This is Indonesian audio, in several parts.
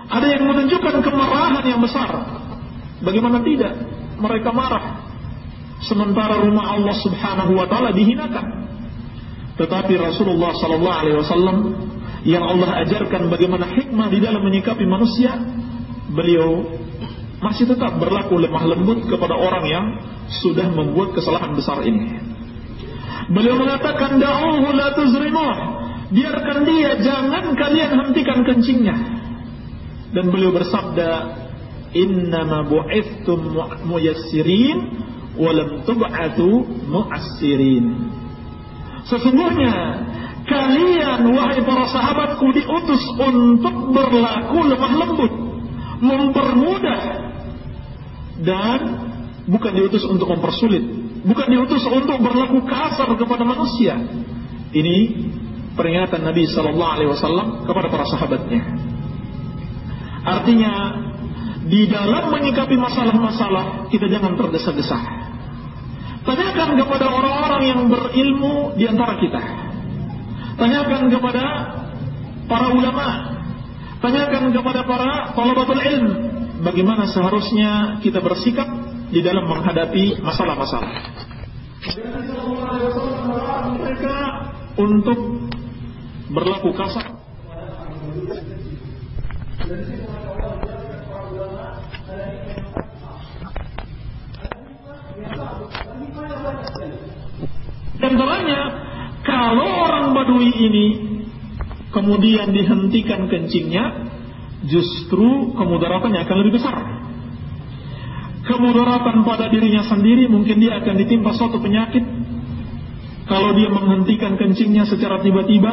Ada yang menunjukkan kemarahan yang besar. Bagaimana tidak? Mereka marah sementara rumah Allah Subhanahu wa taala dihinakan. Tetapi Rasulullah sallallahu alaihi wasallam yang Allah ajarkan bagaimana hikmah di dalam menyikapi manusia, beliau masih tetap berlaku lemah lembut kepada orang yang sudah membuat kesalahan besar ini. Beliau mengatakan, da'uhu la tuzrimuh, biarkan dia, jangan kalian hentikan kencingnya. Dan beliau bersabda, innama bu'ithtum muyassirin walam tub'atu mu'assirin. Sesungguhnya kalian, wahai para sahabatku, diutus untuk berlaku lemah lembut, mempermudah, dan bukan diutus untuk mempersulit, bukan diutus untuk berlaku kasar kepada manusia. Ini peringatan Nabi sallallahu alaihi wasallam kepada para sahabatnya. Artinya, di dalam menyikapi masalah-masalah kita jangan tergesa-gesa. Tanyakan kepada orang-orang yang berilmu di antara kita. Tanyakan kepada para ulama. Tanyakan kepada para thalabatul ilm, bagaimana seharusnya kita bersikap di dalam menghadapi masalah-masalah. Mereka untuk berlaku kasar. Dan caranya, kalau orang Badui ini kemudian dihentikan kencingnya, justru kemudaratannya akan lebih besar. Kemudaratan pada dirinya sendiri, mungkin dia akan ditimpa suatu penyakit kalau dia menghentikan kencingnya secara tiba-tiba,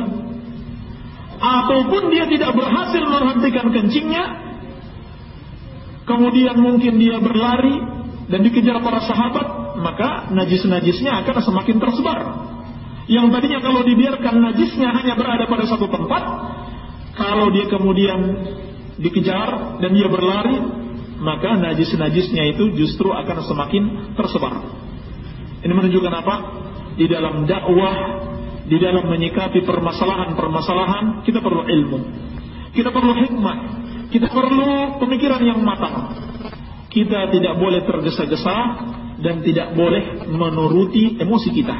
ataupun dia tidak berhasil menghentikan kencingnya, kemudian mungkin dia berlari dan dikejar para sahabat, maka najis-najisnya akan semakin tersebar. Yang tadinya kalau dibiarkan najisnya hanya berada pada satu tempat, kalau dia kemudian dikejar dan dia berlari, maka najis-najisnya itu justru akan semakin tersebar. Ini menunjukkan apa? Di dalam dakwah, di dalam menyikapi permasalahan-permasalahan, kita perlu ilmu, kita perlu hikmah, kita perlu pemikiran yang matang. Kita tidak boleh tergesa-gesa dan tidak boleh menuruti emosi kita.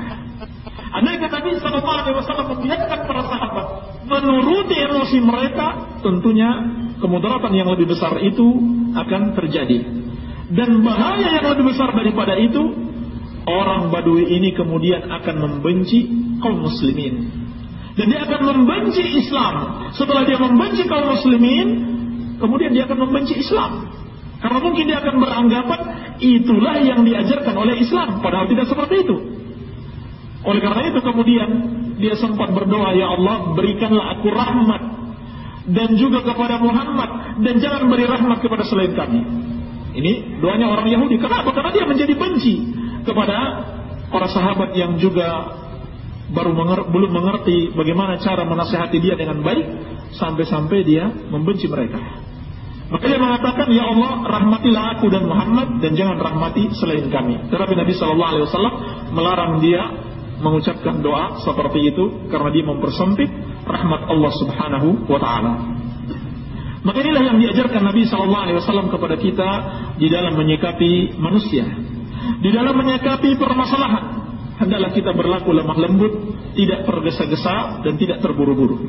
Andai kata Nabi sallallahu alaihi wasallam membiarkan para sahabat menuruti emosi mereka, tentunya kemudaratan yang lebih besar itu akan terjadi. Dan bahaya yang lebih besar daripada itu, orang Badui ini kemudian akan membenci kaum muslimin. Dan dia akan membenci Islam. Setelah dia membenci kaum muslimin, kemudian dia akan membenci Islam. Karena mungkin dia akan beranggapan itulah yang diajarkan oleh Islam, padahal tidak seperti itu. Oleh karena itu kemudian dia sempat berdoa, ya Allah, berikanlah aku rahmat dan juga kepada Muhammad, dan jangan beri rahmat kepada selain kami. Ini doanya orang Yahudi. Kenapa? Karena dia menjadi benci kepada para sahabat yang juga belum mengerti bagaimana cara menasihati dia dengan baik, sampai-sampai dia membenci mereka. Maka dia mengatakan, ya Allah, rahmatilah aku dan Muhammad, dan jangan rahmati selain kami. Tetapi Nabi SAW melarang dia mengucapkan doa seperti itu, karena dia mempersempit rahmat Allah Subhanahu wa ta'ala. Maka inilah yang diajarkan Nabi SAW kepada kita di dalam menyikapi manusia, di dalam menyikapi permasalahan. Hendaklah kita berlaku lemah lembut, tidak tergesa-gesa dan tidak terburu-buru.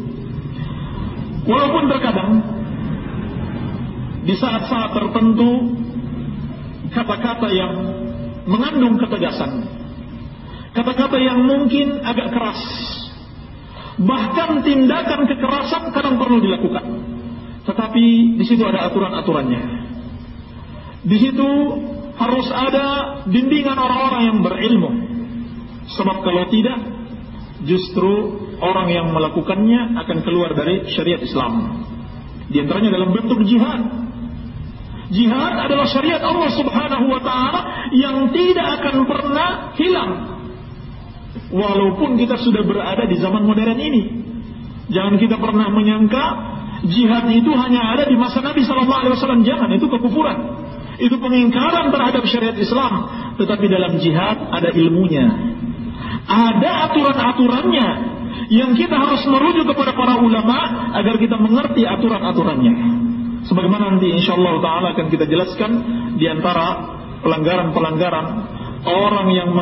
Walaupun terkadang di saat-saat tertentu kata-kata yang mengandung ketegasan, kata-kata yang mungkin agak keras, bahkan tindakan kekerasan kadang perlu dilakukan. Tetapi di situ ada aturan-aturannya. Di situ harus ada bimbingan orang-orang yang berilmu. Sebab kalau tidak, justru orang yang melakukannya akan keluar dari syariat Islam. Di antaranya dalam bentuk jihad. Jihad adalah syariat Allah Subhanahu wa ta'ala yang tidak akan pernah hilang, walaupun kita sudah berada di zaman modern ini. Jangan kita pernah menyangka jihad itu hanya ada di masa Nabi SAW. Jangan, itu kekufuran, itu pengingkaran terhadap syariat Islam. Tetapi dalam jihad ada ilmunya, ada aturan-aturannya, yang kita harus merujuk kepada para ulama agar kita mengerti aturan-aturannya. Sebagaimana nanti insyaallah ta'ala akan kita jelaskan, di antara pelanggaran-pelanggaran orang yang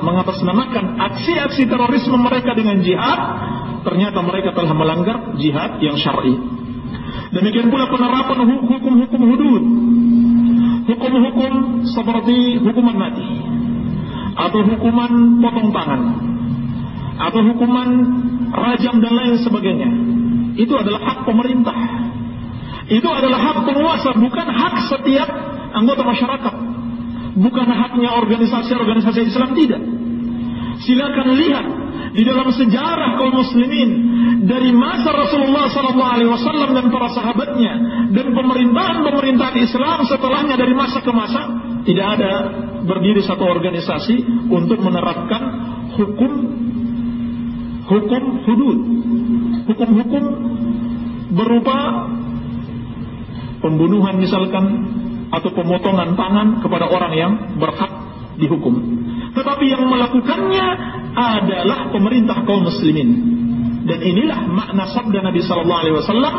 mengatasnamakan aksi-aksi terorisme mereka dengan jihad, ternyata mereka telah melanggar jihad yang syar'i. Demikian pula penerapan hukum-hukum hudud, hukum-hukum seperti hukuman mati, atau hukuman potong tangan, atau hukuman rajam dan lain sebagainya. Itu adalah hak pemerintah, itu adalah hak penguasa, bukan hak setiap anggota masyarakat, bukan haknya organisasi-organisasi Islam, tidak. Silakan lihat di dalam sejarah kaum muslimin dari masa Rasulullah SAW dan para sahabatnya, dan pemerintahan-pemerintahan Islam setelahnya dari masa ke masa, tidak ada berdiri satu organisasi untuk menerapkan hukum hudud, hukum-hukum berupa pembunuhan misalkan, atau pemotongan tangan kepada orang yang berhak dihukum. Tetapi yang melakukannya adalah pemerintah kaum muslimin. Dan inilah makna sabda Nabi sallallahu alaihi wasallam,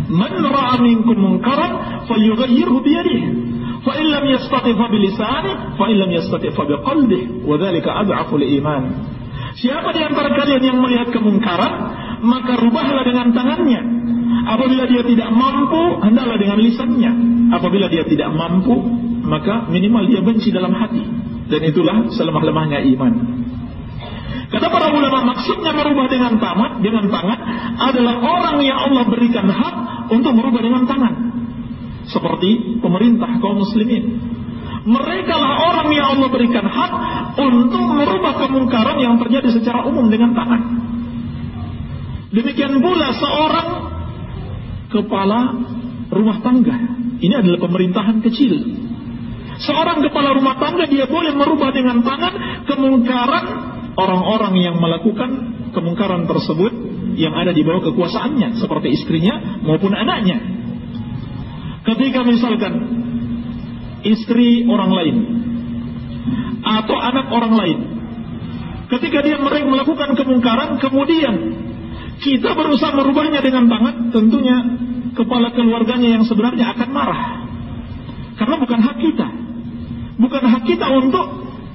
"Man ra'a minkum munkaran falyughayyirhu bi yadihi, fa in lam yastati' fa bi lisanihi, fa in lam yastati' fa bi qalbihi, wa dzalika ad'aful iman." Siapa di antara kalian yang melihat kemungkaran, maka rubahlah dengan tangannya. Apabila dia tidak mampu, hendaklah dengan lisannya. Apabila dia tidak mampu, maka minimal dia benci dalam hati. Dan itulah selemah-lemahnya iman. Kata para ulama, maksudnya merubah dengan tangan adalah orang yang Allah berikan hak untuk merubah dengan tangan. Seperti pemerintah kaum muslimin. Mereka lah orang yang Allah berikan hak untuk merubah kemungkaran yang terjadi secara umum dengan tangan. Demikian pula seorang kepala rumah tangga, ini adalah pemerintahan kecil. Seorang kepala rumah tangga, dia boleh merubah dengan tangan kemungkaran orang-orang yang melakukan kemungkaran tersebut yang ada di bawah kekuasaannya, seperti istrinya maupun anaknya. Ketika misalkan istri orang lain atau anak orang lain, ketika dia melakukan kemungkaran, kemudian kita berusaha merubahnya dengan tangan, tentunya kepala keluarganya yang sebenarnya akan marah. Karena bukan hak kita. Bukan hak kita untuk,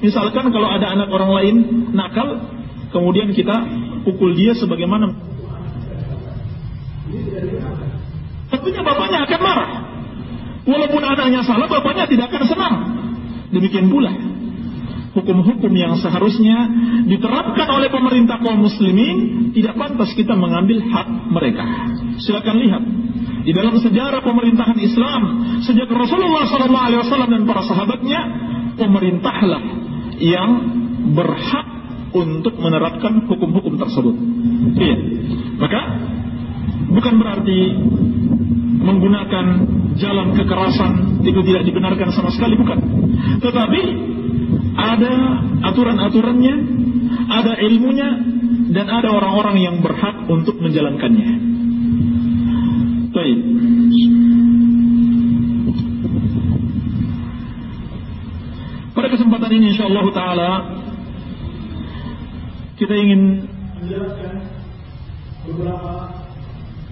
misalkan kalau ada anak orang lain nakal, kemudian kita pukul dia sebagaimana. Tentunya bapaknya akan marah. Walaupun anaknya salah, bapaknya tidak akan senang. Demikian pula hukum-hukum yang seharusnya diterapkan oleh pemerintah kaum muslimin, tidak pantas kita mengambil hak mereka. Silakan lihat di dalam sejarah pemerintahan Islam sejak Rasulullah SAW dan para sahabatnya, pemerintahlah yang berhak untuk menerapkan hukum-hukum tersebut. Iya. Maka bukan berarti menggunakan jalan kekerasan itu tidak dibenarkan sama sekali, bukan. Tetapi ada aturan-aturannya, ada ilmunya, dan ada orang-orang yang berhak untuk menjalankannya. Baik. Pada kesempatan ini insyaallah ta'ala kita ingin menjelaskan beberapa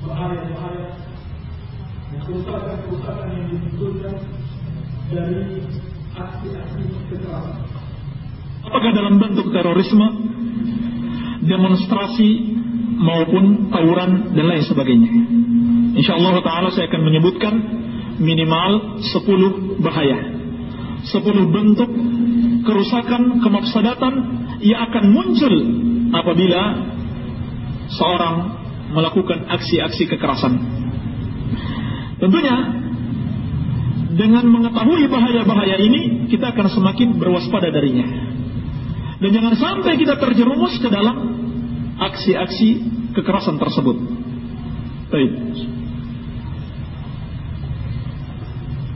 bahaya-bahaya dan kerusakan yang ditimbulkan dari aksi-aksi kekerasan. Apakah dalam bentuk terorisme, demonstrasi, maupun tawuran dan lain sebagainya. InsyaAllah ta'ala saya akan menyebutkan minimal 10 bahaya, 10 bentuk kerusakan, kemafsadatan yang akan muncul apabila seorang melakukan aksi-aksi kekerasan. Tentunya dengan mengetahui bahaya-bahaya ini, kita akan semakin berwaspada darinya. Dan jangan sampai kita terjerumus ke dalam aksi-aksi kekerasan tersebut. Baik.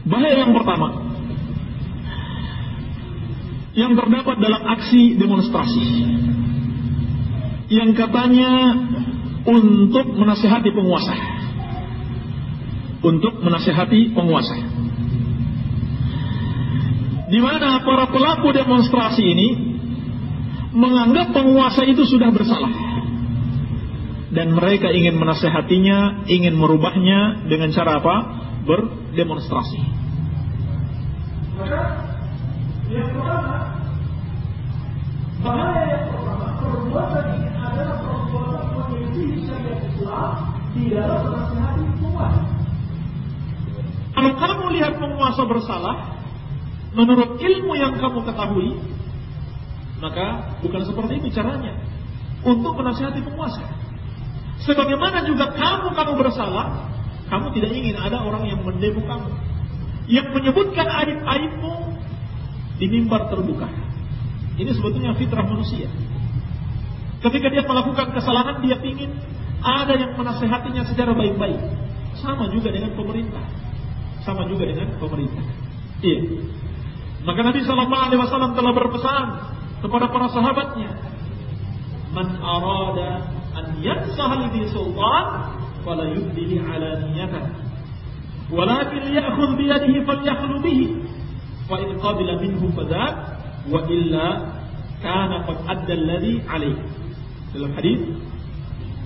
Bahaya yang pertama yang terdapat dalam aksi demonstrasi, yang katanya untuk menasihati penguasa. Untuk menasihati penguasa, di mana para pelaku demonstrasi ini menganggap penguasa itu sudah bersalah, dan mereka ingin menasihatinya, ingin merubahnya dengan cara apa? berdemonstrasi. Maka yang pertama, bahaya yang pertama, perbuatan ini adalah perbuatan menyelisih syariat Islam di dalam menasihati penguasa. Kalau kamu lihat penguasa bersalah, menurut ilmu yang kamu ketahui, maka bukan seperti itu caranya untuk menasihati penguasa. Sebagaimana juga kamu bersalah, kamu tidak ingin ada orang yang mendemo kamu, yang menyebutkan aib-aibmu di mimbar terbuka. Ini sebetulnya fitrah manusia. Ketika dia melakukan kesalahan, dia ingin ada yang menasihatinya secara baik-baik. Sama juga dengan pemerintah. Iya. Maka Nabi SAW telah berpesan kepada para sahabatnya, man arada an yansahal bi sultan fala yubdihi alaniyatan walakin ya'khudh bi yadihi falyakhlu bihi fa in qabila minhu fadad wa illa kana qad adda alladhi alayhi. Dalam hadis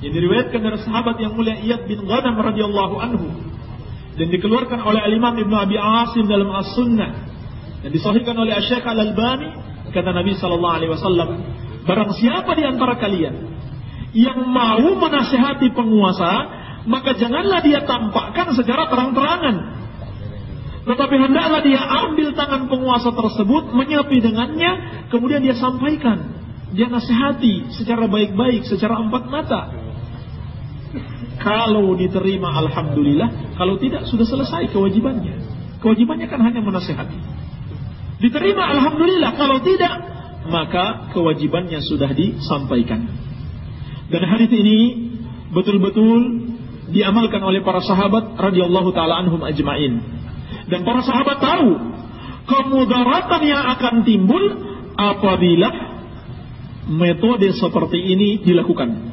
yang diriwayatkan dari sahabat yang mulia Iyad bin Ghanam radhiyallahu anhu dan dikeluarkan oleh Al-Imam Ibnu Abi Asim dalam As-Sunnah dan disahihkan oleh Asy-Syaikh Al-Albani, kata Nabi sallallahu alaihi wasallam, barang siapa di antara kalian yang mau menasihati penguasa, maka janganlah dia tampakkan secara terang-terangan, tetapi hendaklah dia ambil tangan penguasa tersebut, menyapi dengannya, kemudian dia sampaikan, dia nasihati secara baik-baik, secara empat mata. Kalau diterima alhamdulillah, kalau tidak sudah selesai kewajibannya. Kewajibannya kan hanya menasihati. Diterima alhamdulillah, kalau tidak maka kewajibannya sudah disampaikan. Dan hadis ini betul-betul diamalkan oleh para sahabat radhiyallahu taala anhum ajmain. Dan para sahabat tahu kemudaratan yang akan timbul apabila metode seperti ini dilakukan.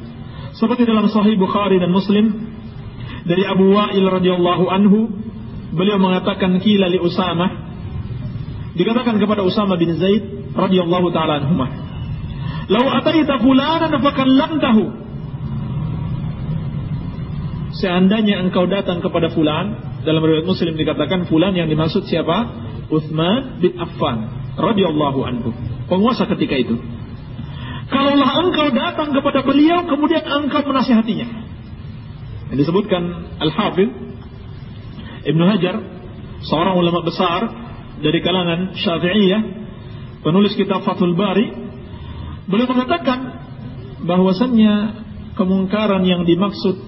Seperti dalam Sahih Bukhari dan Muslim dari Abu Wa'il radhiyallahu anhu, beliau mengatakan qila li Usamah, dikatakan kepada Usamah bin Zaid radhiyallahu taala anhuma, "Lau ataita fulanan fakallamtahu." Seandainya engkau datang kepada fulan, dalam riwayat Muslim dikatakan fulan yang dimaksud siapa? Utsman bin Affan radhiyallahu anhu, penguasa ketika itu. Kalaulah engkau datang kepada beliau kemudian engkau menasihatinya. Yang disebutkan Al-Hafidh Ibnu Hajar, seorang ulama besar dari kalangan Syafi'iyah, penulis kitab Fathul Bari, beliau mengatakan bahwasannya kemungkaran yang dimaksud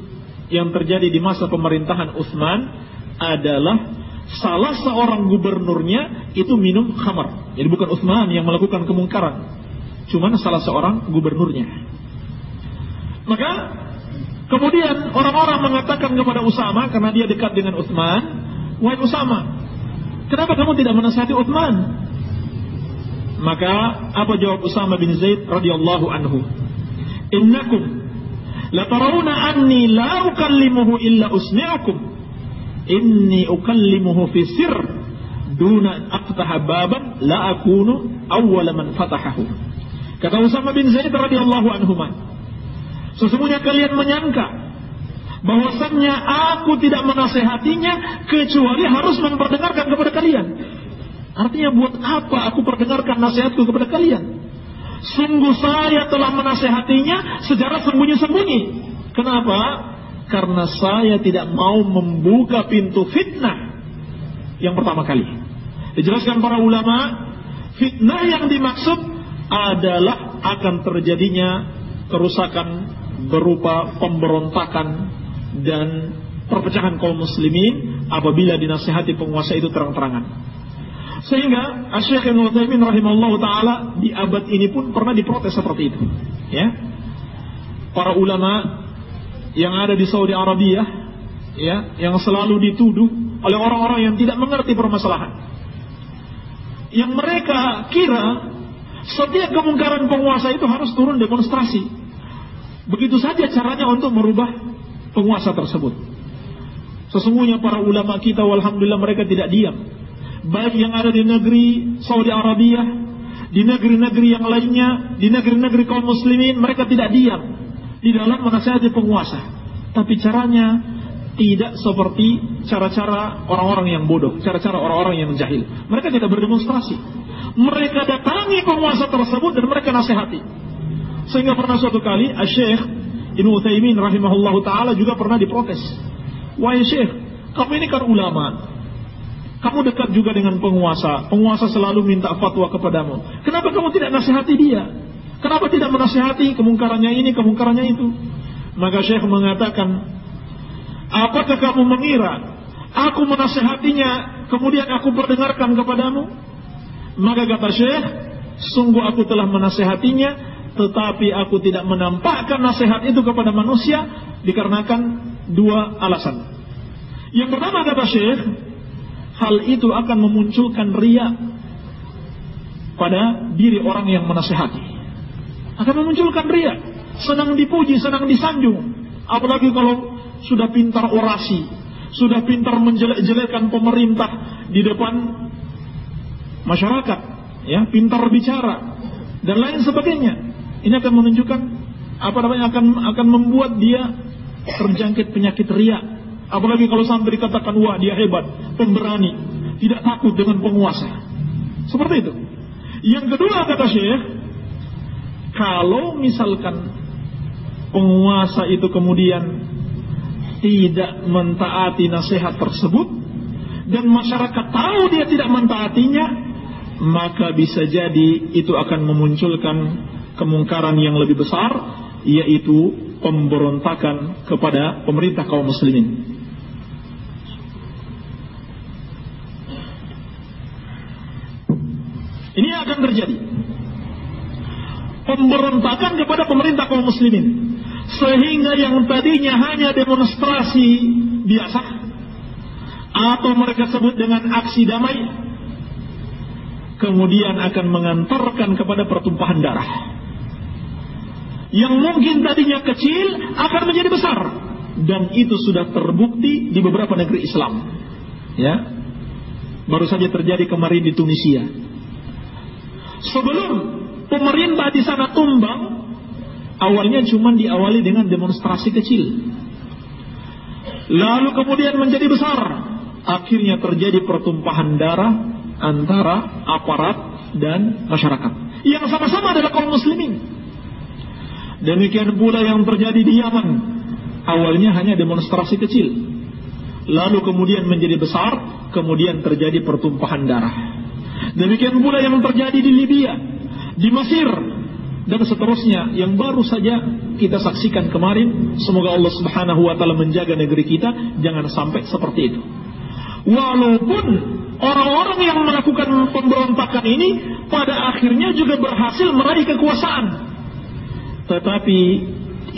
yang terjadi di masa pemerintahan Utsman adalah salah seorang gubernurnya itu minum khamar. Jadi bukan Utsman yang melakukan kemungkaran, cuma salah seorang gubernurnya. Maka kemudian orang-orang mengatakan kepada Usamah, karena dia dekat dengan Utsman, "Wahai Usamah, kenapa kamu tidak menasihati Utsman?" Maka apa jawab Usamah bin Zaid radhiyallahu anhu? "Innakum la tarawna anni la ukallimuhu illa usmi'akum. Inni ukallimuhu fi sirr duna aftaha baban la akunu awwala man fatahahu." Kata Usamah bin Zaid radhiyallahu anhu, sesungguhnya kalian menyangka bahwasannya aku tidak menasehatinya kecuali harus memperdengarkan kepada kalian. Artinya buat apa aku perdengarkan nasihatku kepada kalian? Sungguh saya telah menasehatinya secara sembunyi-sembunyi. Kenapa? Karena saya tidak mau membuka pintu fitnah yang pertama kali. Dijelaskan para ulama, fitnah yang dimaksud adalah akan terjadinya kerusakan berupa pemberontakan dan perpecahan kaum muslimin apabila dinasihati penguasa itu terang-terangan. Sehingga Asy-Syaikh Ibnu Utsaimin rahimahullahu taala di abad ini pun pernah diprotes seperti itu, ya. Para ulama yang ada di Saudi Arabia, ya, yang selalu dituduh oleh orang-orang yang tidak mengerti permasalahan, yang mereka kira setiap kemungkaran penguasa itu harus turun demonstrasi. Begitu saja caranya untuk merubah penguasa tersebut. Sesungguhnya para ulama kita, walhamdulillah, mereka tidak diam. Baik yang ada di negeri Saudi Arabia, di negeri-negeri yang lainnya, di negeri-negeri kaum muslimin, mereka tidak diam di dalam menasihati penguasa. Tapi caranya tidak seperti cara-cara orang-orang yang bodoh, cara-cara orang-orang yang jahil. Mereka tidak berdemonstrasi. Mereka datangi penguasa tersebut dan mereka nasihati. Sehingga pernah suatu kali Syekh Ibnu Utsaimin rahimahullahu taala juga pernah diprotes. Wahai Syekh, kamu ini kan ulama. Kamu dekat juga dengan penguasa. Penguasa selalu minta fatwa kepadamu. Kenapa kamu tidak nasihati dia? Kenapa tidak menasihati kemungkarannya ini, kemungkarannya itu? Maka Syekh mengatakan, apakah kamu mengira aku menasihatinya kemudian aku perdengarkan kepadamu? Maka kata Syekh, sungguh aku telah menasihatinya, tetapi aku tidak menampakkan nasihat itu kepada manusia dikarenakan dua alasan. Yang pertama kata Syekh, hal itu akan memunculkan riya pada diri orang yang menasihati. Akan memunculkan riya, senang dipuji, senang disanjung. Apalagi kalau sudah pintar orasi, sudah pintar menjelek-jelekan pemerintah di depan masyarakat, ya, pintar bicara dan lain sebagainya. Ini akan menunjukkan akan membuat dia terjangkit penyakit riya. Apalagi kalau sampai dikatakan wah dia hebat, pemberani, tidak takut dengan penguasa. Seperti itu. Yang kedua kata Syekh, kalau misalkan penguasa itu kemudian tidak mentaati nasihat tersebut dan masyarakat tahu dia tidak mentaatinya, maka bisa jadi itu akan memunculkan kemungkaran yang lebih besar, yaitu pemberontakan kepada pemerintah kaum muslimin. Ini akan terjadi pemberontakan kepada pemerintah kaum muslimin, sehingga yang tadinya hanya demonstrasi biasa atau mereka sebut dengan aksi damai, kemudian akan mengantarkan kepada pertumpahan darah. Yang mungkin tadinya kecil akan menjadi besar, dan itu sudah terbukti di beberapa negeri Islam. Ya, baru saja terjadi kemarin di Tunisia. Sebelum pemerintah di sana tumbang, awalnya cuma diawali dengan demonstrasi kecil, lalu kemudian menjadi besar. Akhirnya terjadi pertumpahan darah antara aparat dan masyarakat yang sama-sama adalah kaum muslimin. Demikian pula yang terjadi di Yaman. Awalnya hanya demonstrasi kecil, lalu kemudian menjadi besar, kemudian terjadi pertumpahan darah. Demikian pula yang terjadi di Libya, di Mesir, dan seterusnya yang baru saja kita saksikan kemarin. Semoga Allah Subhanahu wa taala menjaga negeri kita jangan sampai seperti itu. Walaupun orang-orang yang melakukan pemberontakan ini pada akhirnya juga berhasil meraih kekuasaan, tetapi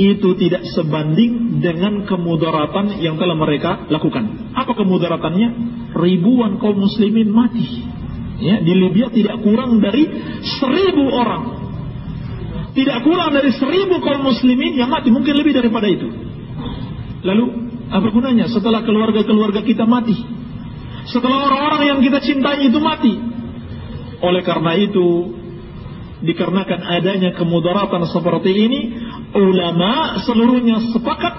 itu tidak sebanding dengan kemudaratan yang telah mereka lakukan. Apa kemudaratannya? Ribuan kaum muslimin mati. Ya, di Libya tidak kurang dari 1.000 orang. Tidak kurang dari 1.000 kaum muslimin yang mati, mungkin lebih daripada itu. Lalu apa gunanya setelah keluarga-keluarga kita mati? Setelah orang-orang yang kita cintai itu mati? Oleh karena itu, dikarenakan adanya kemudaratan seperti ini, ulama seluruhnya sepakat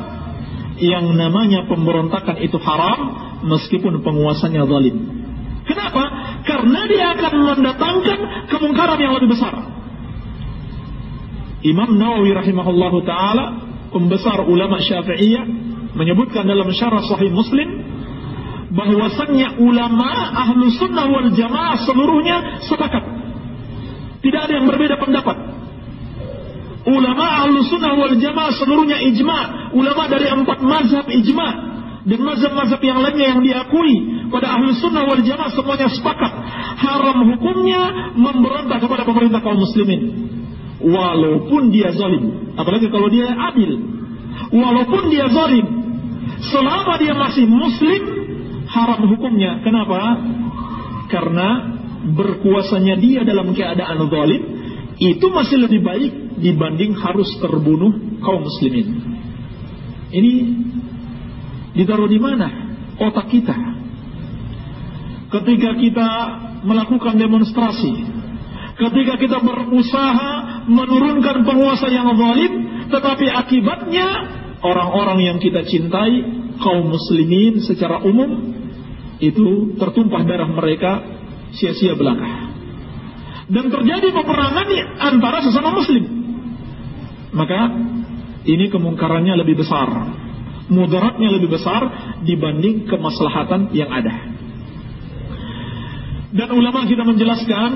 yang namanya pemberontakan itu haram meskipun penguasanya zalim. Kenapa? Karena dia akan mendatangkan kemungkaran yang lebih besar. Imam Nawawi rahimahullahu taala, pembesar ulama Syafi'iyah, menyebutkan dalam syarah Sahih Muslim bahwasannya ulama ahlu sunnah wal jamaah seluruhnya sepakat. Tidak ada yang berbeda pendapat. Ulama ahlu sunnah wal jamaah seluruhnya ijma'. Ulama dari 4 mazhab ijma'. Dan mazhab-mazhab yang lainnya yang diakui pada ahlu sunnah wal jamaah semuanya sepakat. Haram hukumnya memberontak kepada pemerintah kaum muslimin. Walaupun dia zalim. Apalagi kalau dia adil. Walaupun dia zalim, selama dia masih muslim, haram hukumnya. Kenapa? Karena berkuasanya dia dalam keadaan zalim itu masih lebih baik dibanding harus terbunuh kaum muslimin. Ini ditaruh di mana otak kita ketika kita melakukan demonstrasi, ketika kita berusaha menurunkan penguasa yang zalim, tetapi akibatnya orang-orang yang kita cintai kaum muslimin secara umum itu tertumpah darah mereka sia-sia belaka. Dan terjadi peperangan antara sesama muslim. Maka ini kemungkarannya lebih besar, mudaratnya lebih besar dibanding kemaslahatan yang ada. Dan ulama kita menjelaskan,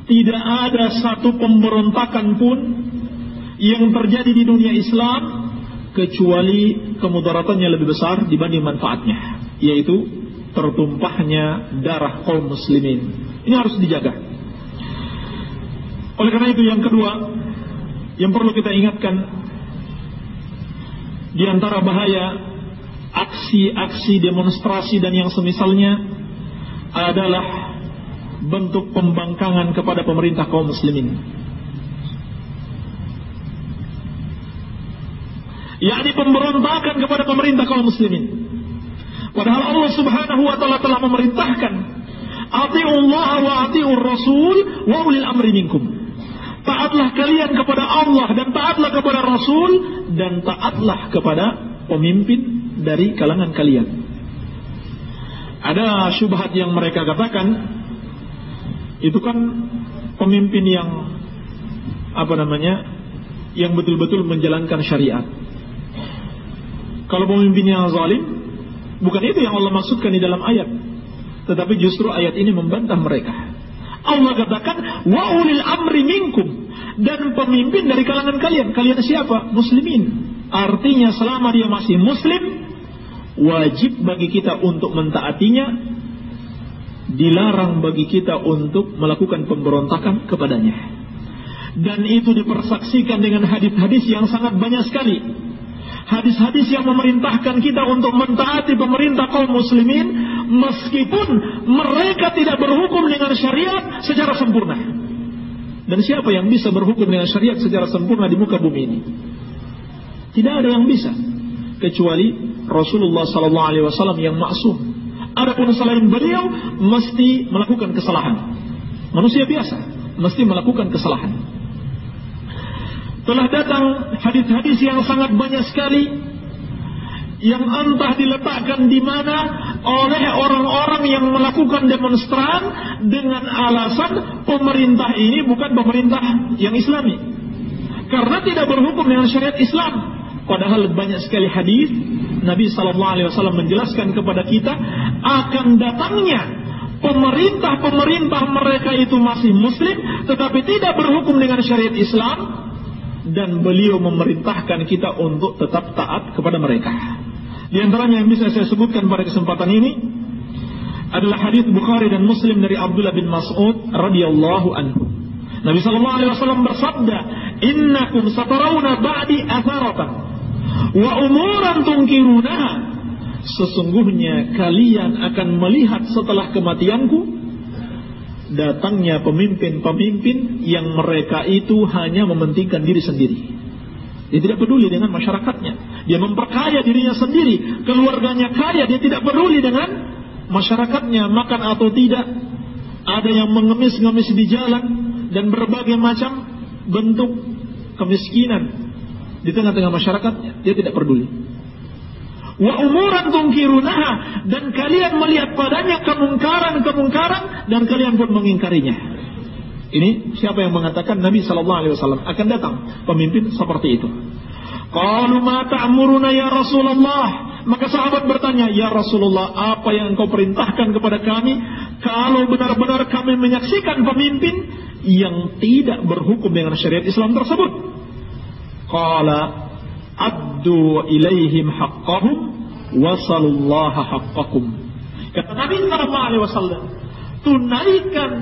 tidak ada satu pemberontakan pun yang terjadi di dunia Islam kecuali kemudaratannya lebih besar dibanding manfaatnya, yaitu tertumpahnya darah kaum muslimin. Ini harus dijaga. Oleh karena itu, yang kedua yang perlu kita ingatkan, di antara bahaya aksi-aksi demonstrasi dan yang semisalnya adalah bentuk pembangkangan kepada pemerintah kaum muslimin, yakni pemberontakan kepada pemerintah kaum muslimin. Padahal Allah Subhanahu wa taala telah memerintahkan, "Ati'ullah wa ati'ur rasul wa ulil amri minkum." Taatlah kalian kepada Allah dan taatlah kepada Rasul dan taatlah kepada pemimpin dari kalangan kalian. Ada syubhat yang mereka katakan, itu kan pemimpin yang yang betul-betul menjalankan syariat. Kalau pemimpin yang zalim, bukan itu yang Allah maksudkan di dalam ayat, tetapi justru ayat ini membantah mereka. Allah katakan, wa ulil amri minkum, dan pemimpin dari kalangan kalian. Kalian siapa? Muslimin. Artinya selama dia masih muslim, wajib bagi kita untuk mentaatinya, dilarang bagi kita untuk melakukan pemberontakan kepadanya. Dan itu dipersaksikan dengan hadis-hadis yang sangat banyak sekali. Hadis-hadis yang memerintahkan kita untuk mentaati pemerintah kaum muslimin meskipun mereka tidak berhukum dengan syariat secara sempurna. Dan siapa yang bisa berhukum dengan syariat secara sempurna di muka bumi ini? Tidak ada yang bisa kecuali Rasulullah SAW yang maksum. Adapun selain beliau mesti melakukan kesalahan. Manusia biasa mesti melakukan kesalahan. Telah datang hadis-hadis yang sangat banyak sekali yang entah diletakkan di mana oleh orang-orang yang melakukan demonstran dengan alasan pemerintah ini bukan pemerintah yang Islami, karena tidak berhukum dengan syariat Islam. Padahal banyak sekali hadis Nabi SAW menjelaskan kepada kita akan datangnya pemerintah mereka itu masih muslim tetapi tidak berhukum dengan syariat Islam, dan beliau memerintahkan kita untuk tetap taat kepada mereka. Di antaranya yang bisa saya sebutkan pada kesempatan ini adalah hadis Bukhari dan Muslim dari Abdullah bin Mas'ud radhiyallahu anhu. Nabi sallallahu alaihi wasallam bersabda, "Innakum satarawna ba'di atharatan wa umuran tunkirunaha." Sesungguhnya kalian akan melihat setelah kematianku datangnya pemimpin-pemimpin yang mereka itu hanya mementingkan diri sendiri. Dia tidak peduli dengan masyarakatnya. Dia memperkaya dirinya sendiri, keluarganya kaya, dia tidak peduli dengan masyarakatnya makan atau tidak. Ada yang mengemis-ngemis di jalan dan berbagai macam bentuk kemiskinan di tengah-tengah masyarakatnya, dia tidak peduli. Wa umuran tungkirunaha, dan kalian melihat padanya kemungkaran dan kalian pun mengingkarinya. Ini siapa yang mengatakan? Nabi SAW akan datang pemimpin seperti itu. Qalu ma ta'muruna ya Rasulullah. Maka sahabat bertanya, ya Rasulullah, apa yang engkau perintahkan kepada kami kalau benar-benar kami menyaksikan pemimpin yang tidak berhukum dengan syariat Islam tersebut? Qala addu ilaihim haqqahum wasalullaha haqqakum. Kata Nabi SAW, tunaikan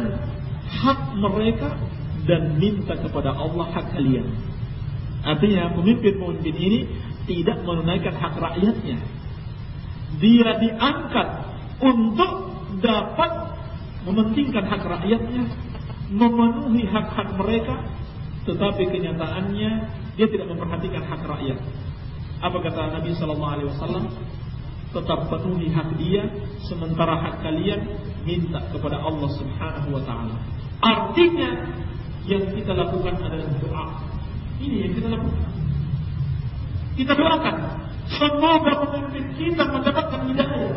hak mereka dan minta kepada Allah hak kalian. Artinya pemimpin-pemimpin ini tidak menunaikan hak rakyatnya. Dia diangkat untuk dapat mementingkan hak rakyatnya, memenuhi hak-hak mereka, tetapi kenyataannya dia tidak memperhatikan hak rakyat. Apa kata Nabi SAW? Tetap penuhi hak dia, sementara hak kalian minta kepada Allah Subhanahu wa Ta'ala. Artinya yang kita lakukan adalah doa. Ini yang kita lakukan. Kita doakan Semoga pemimpin kita mendapatkan hidayah.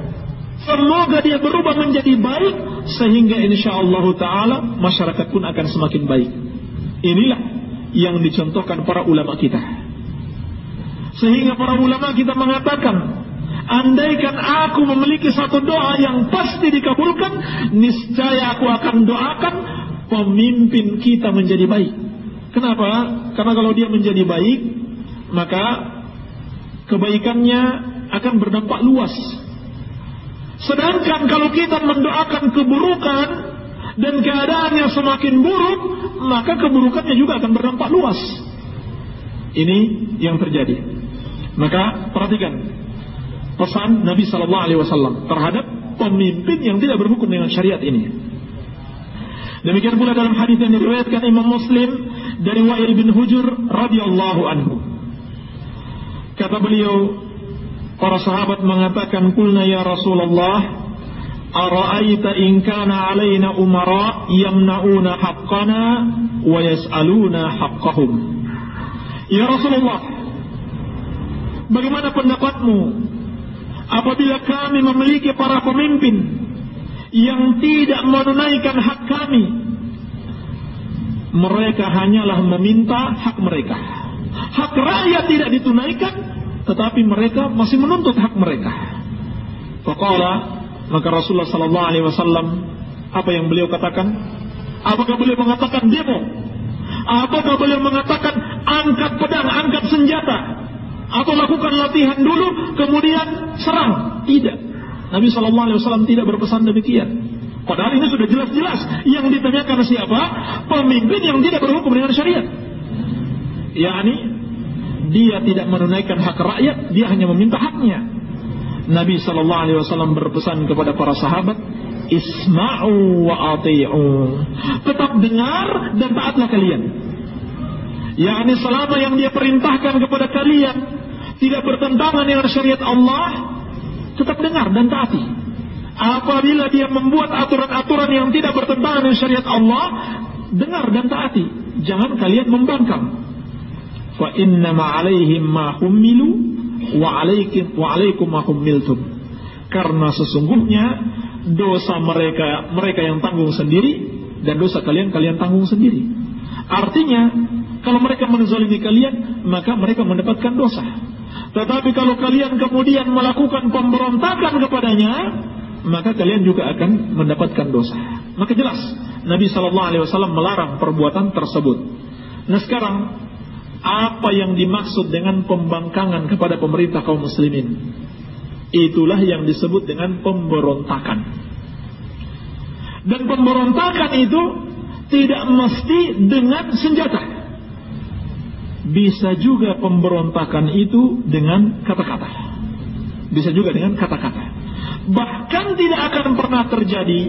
Semoga dia berubah menjadi baik, sehingga insyaallah ta'ala masyarakat pun akan semakin baik. Inilah yang dicontohkan para ulama kita. Sehingga para ulama kita mengatakan, andaikan aku memiliki satu doa yang pasti dikabulkan, niscaya aku akan doakan pemimpin kita menjadi baik. Kenapa? Karena kalau dia menjadi baik, maka kebaikannya akan berdampak luas. Sedangkan kalau kita mendoakan keburukan dan keadaannya semakin buruk, maka keburukannya juga akan berdampak luas. Ini yang terjadi. Maka perhatikan pesan Nabi SAW terhadap pemimpin yang tidak berhukum dengan syariat ini. Demikian pula dalam hadis yang diriwayatkan Imam Muslim dari Wa'il bin Hujur radhiyallahu anhu. Kata beliau, para sahabat mengatakan, "Qulna ya Rasulullah, ara'aita in kana 'alaina umara yamna'una haqqana wa yas'aluna haqqahum." Ya Rasulullah, bagaimana pendapatmu apabila kami memiliki para pemimpin yang tidak menunaikan hak kami? Mereka hanyalah meminta hak mereka. Hak rakyat tidak ditunaikan, tetapi mereka masih menuntut hak mereka. Faqala, maka Rasulullah sallallahu alaihi wasallam, apa yang beliau katakan? Apakah beliau mengatakan demo? Apakah beliau mengatakan angkat pedang, angkat senjata, atau lakukan latihan dulu kemudian serang? Tidak. Nabi sallallahu alaihi wasallam tidak berpesan demikian. Padahal ini sudah jelas-jelas yang ditanyakan siapa? Pemimpin yang tidak berhukum dengan syariat. yakni dia tidak menunaikan hak rakyat, dia hanya meminta haknya. Nabi SAW berpesan kepada para sahabat, isma'u wa ati'u, tetap dengar dan taatlah kalian. Yakni selama yang dia perintahkan kepada kalian tidak bertentangan dengan syariat Allah, tetap dengar dan taati. Apabila dia membuat aturan-aturan yang tidak bertentangan dengan syariat Allah, dengar dan taati. Jangan kalian membangkang. Fa inna ma'alaihim ma hummilu wa alaikum ma hummiltum. Karena sesungguhnya dosa mereka yang tanggung sendiri, dan dosa kalian tanggung sendiri. Artinya, kalau mereka menzalimi kalian, maka mereka mendapatkan dosa. Tetapi kalau kalian kemudian melakukan pemberontakan kepadanya, maka kalian juga akan mendapatkan dosa. Maka jelas Nabi SAW melarang perbuatan tersebut. Nah sekarang, apa yang dimaksud dengan pembangkangan kepada pemerintah kaum muslimin? Itulah yang disebut dengan pemberontakan. Dan pemberontakan itu tidak mesti dengan senjata. Bisa juga pemberontakan itu dengan kata-kata. Bisa juga dengan kata-kata. Bahkan tidak akan pernah terjadi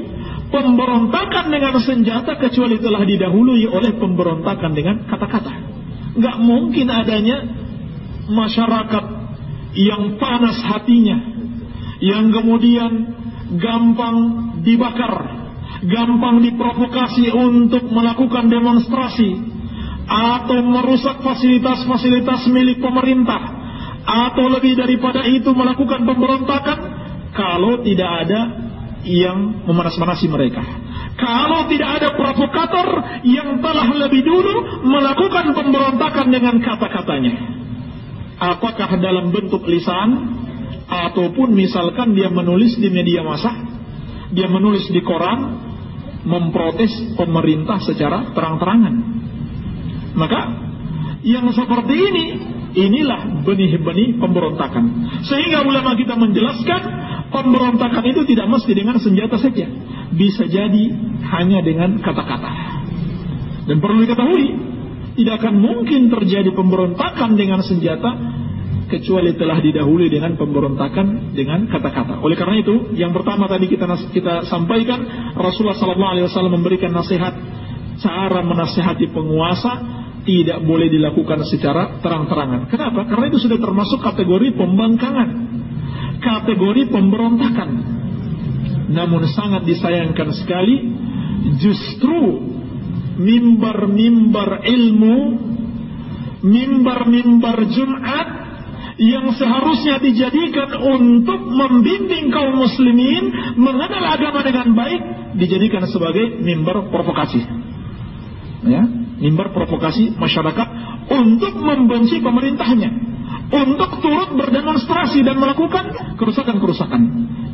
pemberontakan dengan senjata kecuali telah didahului oleh pemberontakan dengan kata-kata. Gak mungkin adanya masyarakat yang panas hatinya, yang kemudian gampang dibakar, gampang diprovokasi untuk melakukan demonstrasi atau merusak fasilitas-fasilitas milik pemerintah, atau lebih daripada itu melakukan pemberontakan, kalau tidak ada yang memanas-manasi mereka, kalau tidak ada provokator yang telah lebih dulu melakukan pemberontakan dengan kata-katanya, apakah dalam bentuk lisan ataupun misalkan dia menulis di media massa, dia menulis di koran memprotes pemerintah secara terang-terangan. Maka yang seperti inilah benih-benih pemberontakan. Sehingga ulama kita menjelaskan pemberontakan itu tidak mesti dengan senjata saja, bisa jadi hanya dengan kata-kata. Dan perlu diketahui, tidak akan mungkin terjadi pemberontakan dengan senjata kecuali telah didahului dengan pemberontakan dengan kata-kata. Oleh karena itu, yang pertama tadi kita sampaikan, Rasulullah SAW memberikan nasihat, cara menasihati penguasa tidak boleh dilakukan secara terang-terangan. Kenapa? Karena itu sudah termasuk kategori pembangkangan, kategori pemberontakan. Namun sangat disayangkan sekali, justru mimbar-mimbar ilmu, mimbar-mimbar Jumat yang seharusnya dijadikan untuk membimbing kaum muslimin mengenal agama dengan baik, dijadikan sebagai mimbar provokasi. Ya, mimbar provokasi masyarakat untuk membenci pemerintahnya, untuk turut berdemonstrasi dan melakukan kerusakan-kerusakan.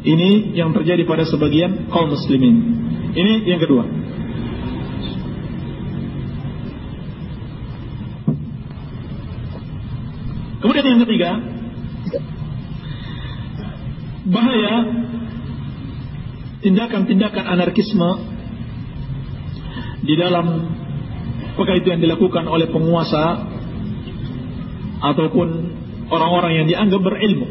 Ini yang terjadi pada sebagian kaum muslimin. Ini yang kedua. Kemudian yang ketiga, bahaya tindakan-tindakan anarkisme di dalam apakah itu yang dilakukan oleh penguasa ataupun orang-orang yang dianggap berilmu.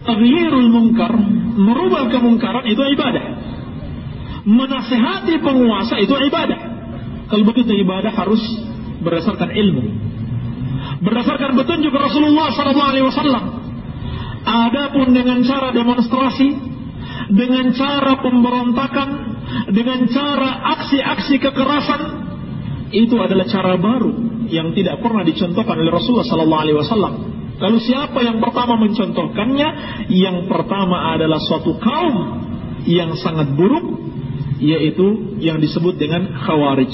Taghyirul munkar, merubah kemungkaran itu ibadah. Menasihati penguasa itu ibadah. Kalau begitu ibadah harus berdasarkan ilmu, berdasarkan petunjuk Rasulullah SAW. Adapun dengan cara demonstrasi, dengan cara pemberontakan, dengan cara aksi-aksi kekerasan, itu adalah cara baru yang tidak pernah dicontohkan oleh Rasulullah SAW. Lalu siapa yang pertama mencontohkannya? Yang pertama adalah suatu kaum yang sangat buruk, yaitu yang disebut dengan Khawarij,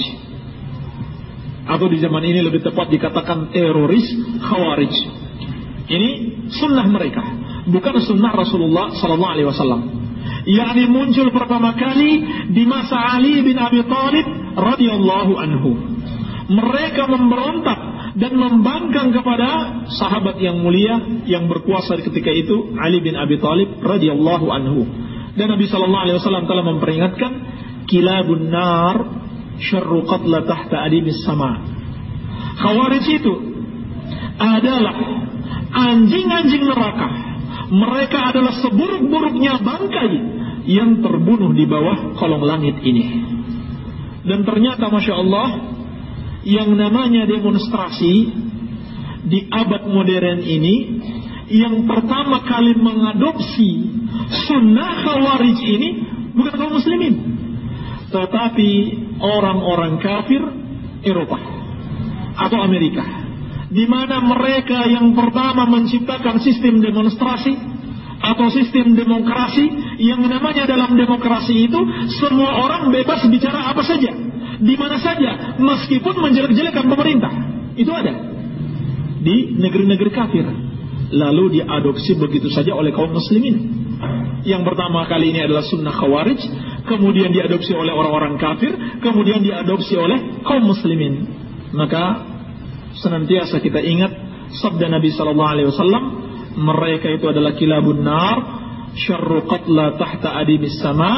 atau di zaman ini lebih tepat dikatakan teroris Khawarij. Ini sunnah mereka, bukan sunnah Rasulullah SAW. Yakni muncul pertama kali di masa Ali bin Abi Thalib radhiyallahu anhu. Mereka memberontak dan membangkang kepada sahabat yang mulia yang berkuasa ketika itu, Ali bin Abi Thalib radhiyallahu anhu. Dan Nabi SAW telah memperingatkan, kilabun nar syarru qatla tahta adimis sama. Khawarij itu adalah anjing-anjing neraka. Mereka adalah seburuk-buruknya bangkai yang terbunuh di bawah kolong langit ini. Dan ternyata Masya Allah, yang namanya demonstrasi di abad modern ini, yang pertama kali mengadopsi sunnah Khawarij ini bukan kaum muslimin, tetapi orang-orang kafir Eropa atau Amerika, di mana mereka yang pertama menciptakan sistem demonstrasi atau sistem demokrasi. Yang namanya dalam demokrasi itu semua orang bebas bicara apa saja, di mana saja, meskipun menjelek-jelekan pemerintah. Itu ada di negeri-negeri kafir, lalu diadopsi begitu saja oleh kaum muslimin. Yang pertama kali ini adalah sunnah Khawarij, kemudian diadopsi oleh orang-orang kafir, kemudian diadopsi oleh kaum muslimin. Maka senantiasa kita ingat sabda Nabi SAW, mereka itu adalah kilabun nar syarru qatla tahta adimis sama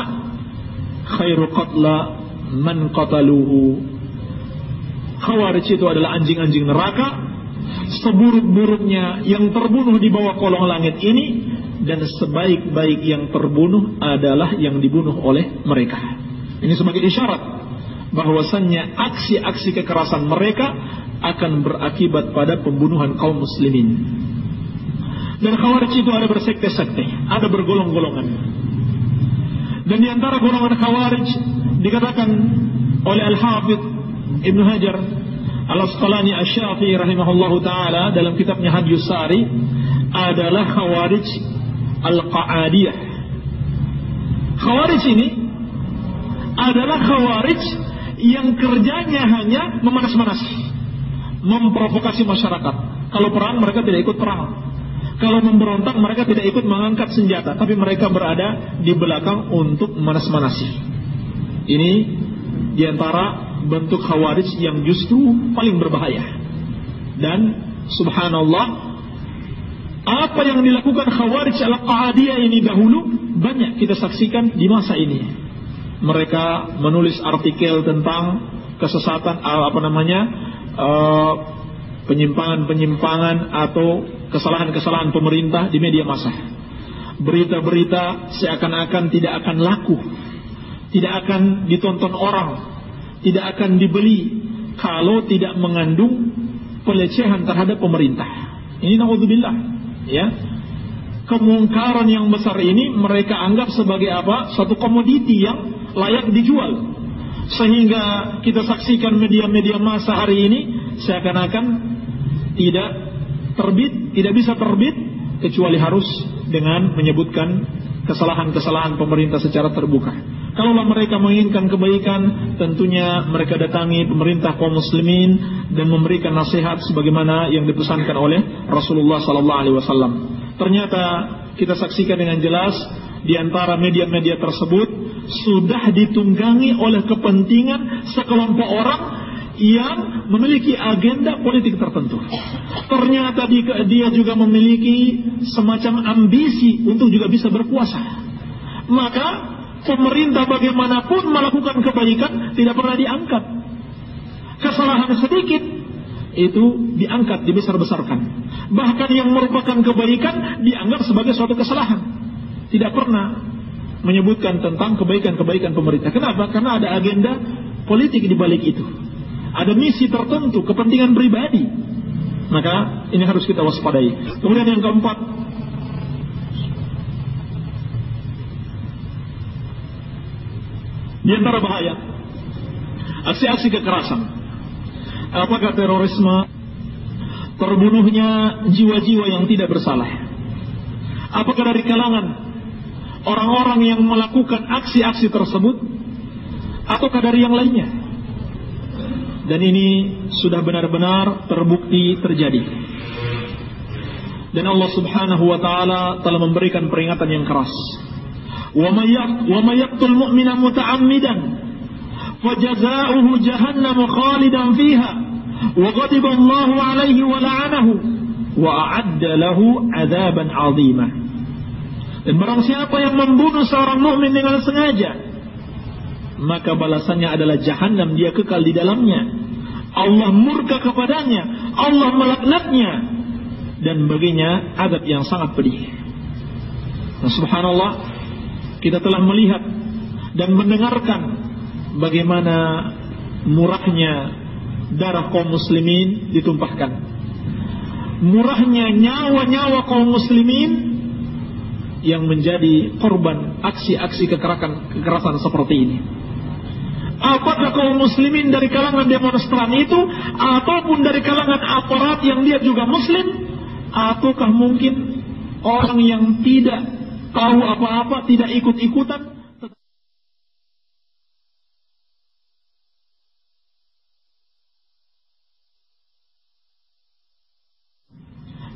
khairu qatla man qataluhu. Khawarij itu adalah anjing-anjing neraka, seburuk-buruknya yang terbunuh di bawah kolong langit ini, dan sebaik-baik yang terbunuh adalah yang dibunuh oleh mereka. Ini sebagai isyarat bahwasannya aksi-aksi kekerasan mereka akan berakibat pada pembunuhan kaum muslimin. Dan Khawarij itu ada bersekte-sekte, ada bergolong-golongan. Dan di antara golongan Khawarij dikatakan oleh Al-Hafidh Ibnu Hajar Al-Asqalani Asy-Syafi'i rahimahullahu taala dalam kitabnya Hadjus Sari adalah Khawarij Al-Qa'adiyah. Khawarij ini adalah Khawarij yang kerjanya hanya memanas-manasi, memprovokasi masyarakat. Kalau perang mereka tidak ikut perang, kalau memberontak mereka tidak ikut mengangkat senjata, tapi mereka berada di belakang untuk memanas-manasi. Ini diantara bentuk Khawarij yang justru paling berbahaya. Dan subhanallah, apa yang dilakukan Khawarij Al-Qa'adiyah ini dahulu banyak kita saksikan di masa ini. Mereka menulis artikel tentang kesesatan, penyimpangan-penyimpangan atau kesalahan-kesalahan pemerintah di media massa. Berita-berita seakan-akan tidak akan laku, tidak akan ditonton orang, tidak akan dibeli kalau tidak mengandung pelecehan terhadap pemerintah. Ini naudzubillah, ya. kemungkaran yang besar ini mereka anggap sebagai apa? Suatu komoditi yang layak dijual. Sehingga kita saksikan media-media massa hari ini seakan-akan tidak bisa terbit kecuali harus dengan menyebutkan kesalahan-kesalahan pemerintah secara terbuka. Kalaulah mereka menginginkan kebaikan, tentunya mereka datangi pemerintah kaum muslimin dan memberikan nasihat sebagaimana yang dipesankan oleh Rasulullah SAW. Ternyata kita saksikan dengan jelas di antara media-media tersebut sudah ditunggangi oleh kepentingan sekelompok orang yang memiliki agenda politik tertentu. Ternyata dia juga memiliki semacam ambisi untuk juga bisa berkuasa. Maka pemerintah bagaimanapun melakukan kebaikan tidak pernah diangkat. Kesalahan sedikit itu diangkat, dibesar-besarkan. Bahkan yang merupakan kebaikan dianggap sebagai suatu kesalahan. Tidak pernah menyebutkan tentang kebaikan-kebaikan pemerintah. Kenapa? Karena ada agenda politik di balik itu. Ada misi tertentu, kepentingan pribadi. Maka ini harus kita waspadai. Kemudian yang keempat, di antara bahaya aksi-aksi kekerasan, apakah terorisme, terbunuhnya jiwa-jiwa yang tidak bersalah, apakah dari kalangan orang-orang yang melakukan aksi-aksi tersebut, ataukah dari yang lainnya. Dan ini sudah benar-benar terbukti terjadi. Dan Allah Subhanahu wa taala telah memberikan peringatan yang keras. Wa may yaqtul mu'mina muta'ammidan fajazaohu jahannam khalidan fiha wa ghadiba Allahu 'alaihi wa la'anahu wa a'adda lahu 'adzaban 'azima. Dan barang siapa yang membunuh seorang mukmin dengan sengaja, maka balasannya adalah jahannam, dia kekal di dalamnya. Allah murka kepadanya, Allah melaknatnya, dan baginya azab yang sangat pedih. Nah, subhanallah, kita telah melihat dan mendengarkan bagaimana murahnya darah kaum muslimin ditumpahkan, murahnya nyawa-nyawa kaum muslimin yang menjadi korban aksi-aksi kekerasan seperti ini. Apakah kaum muslimin dari kalangan demonstran itu, ataupun dari kalangan aparat yang dia juga muslim, ataukah mungkin orang yang tidak tahu apa-apa, tidak ikut-ikutan?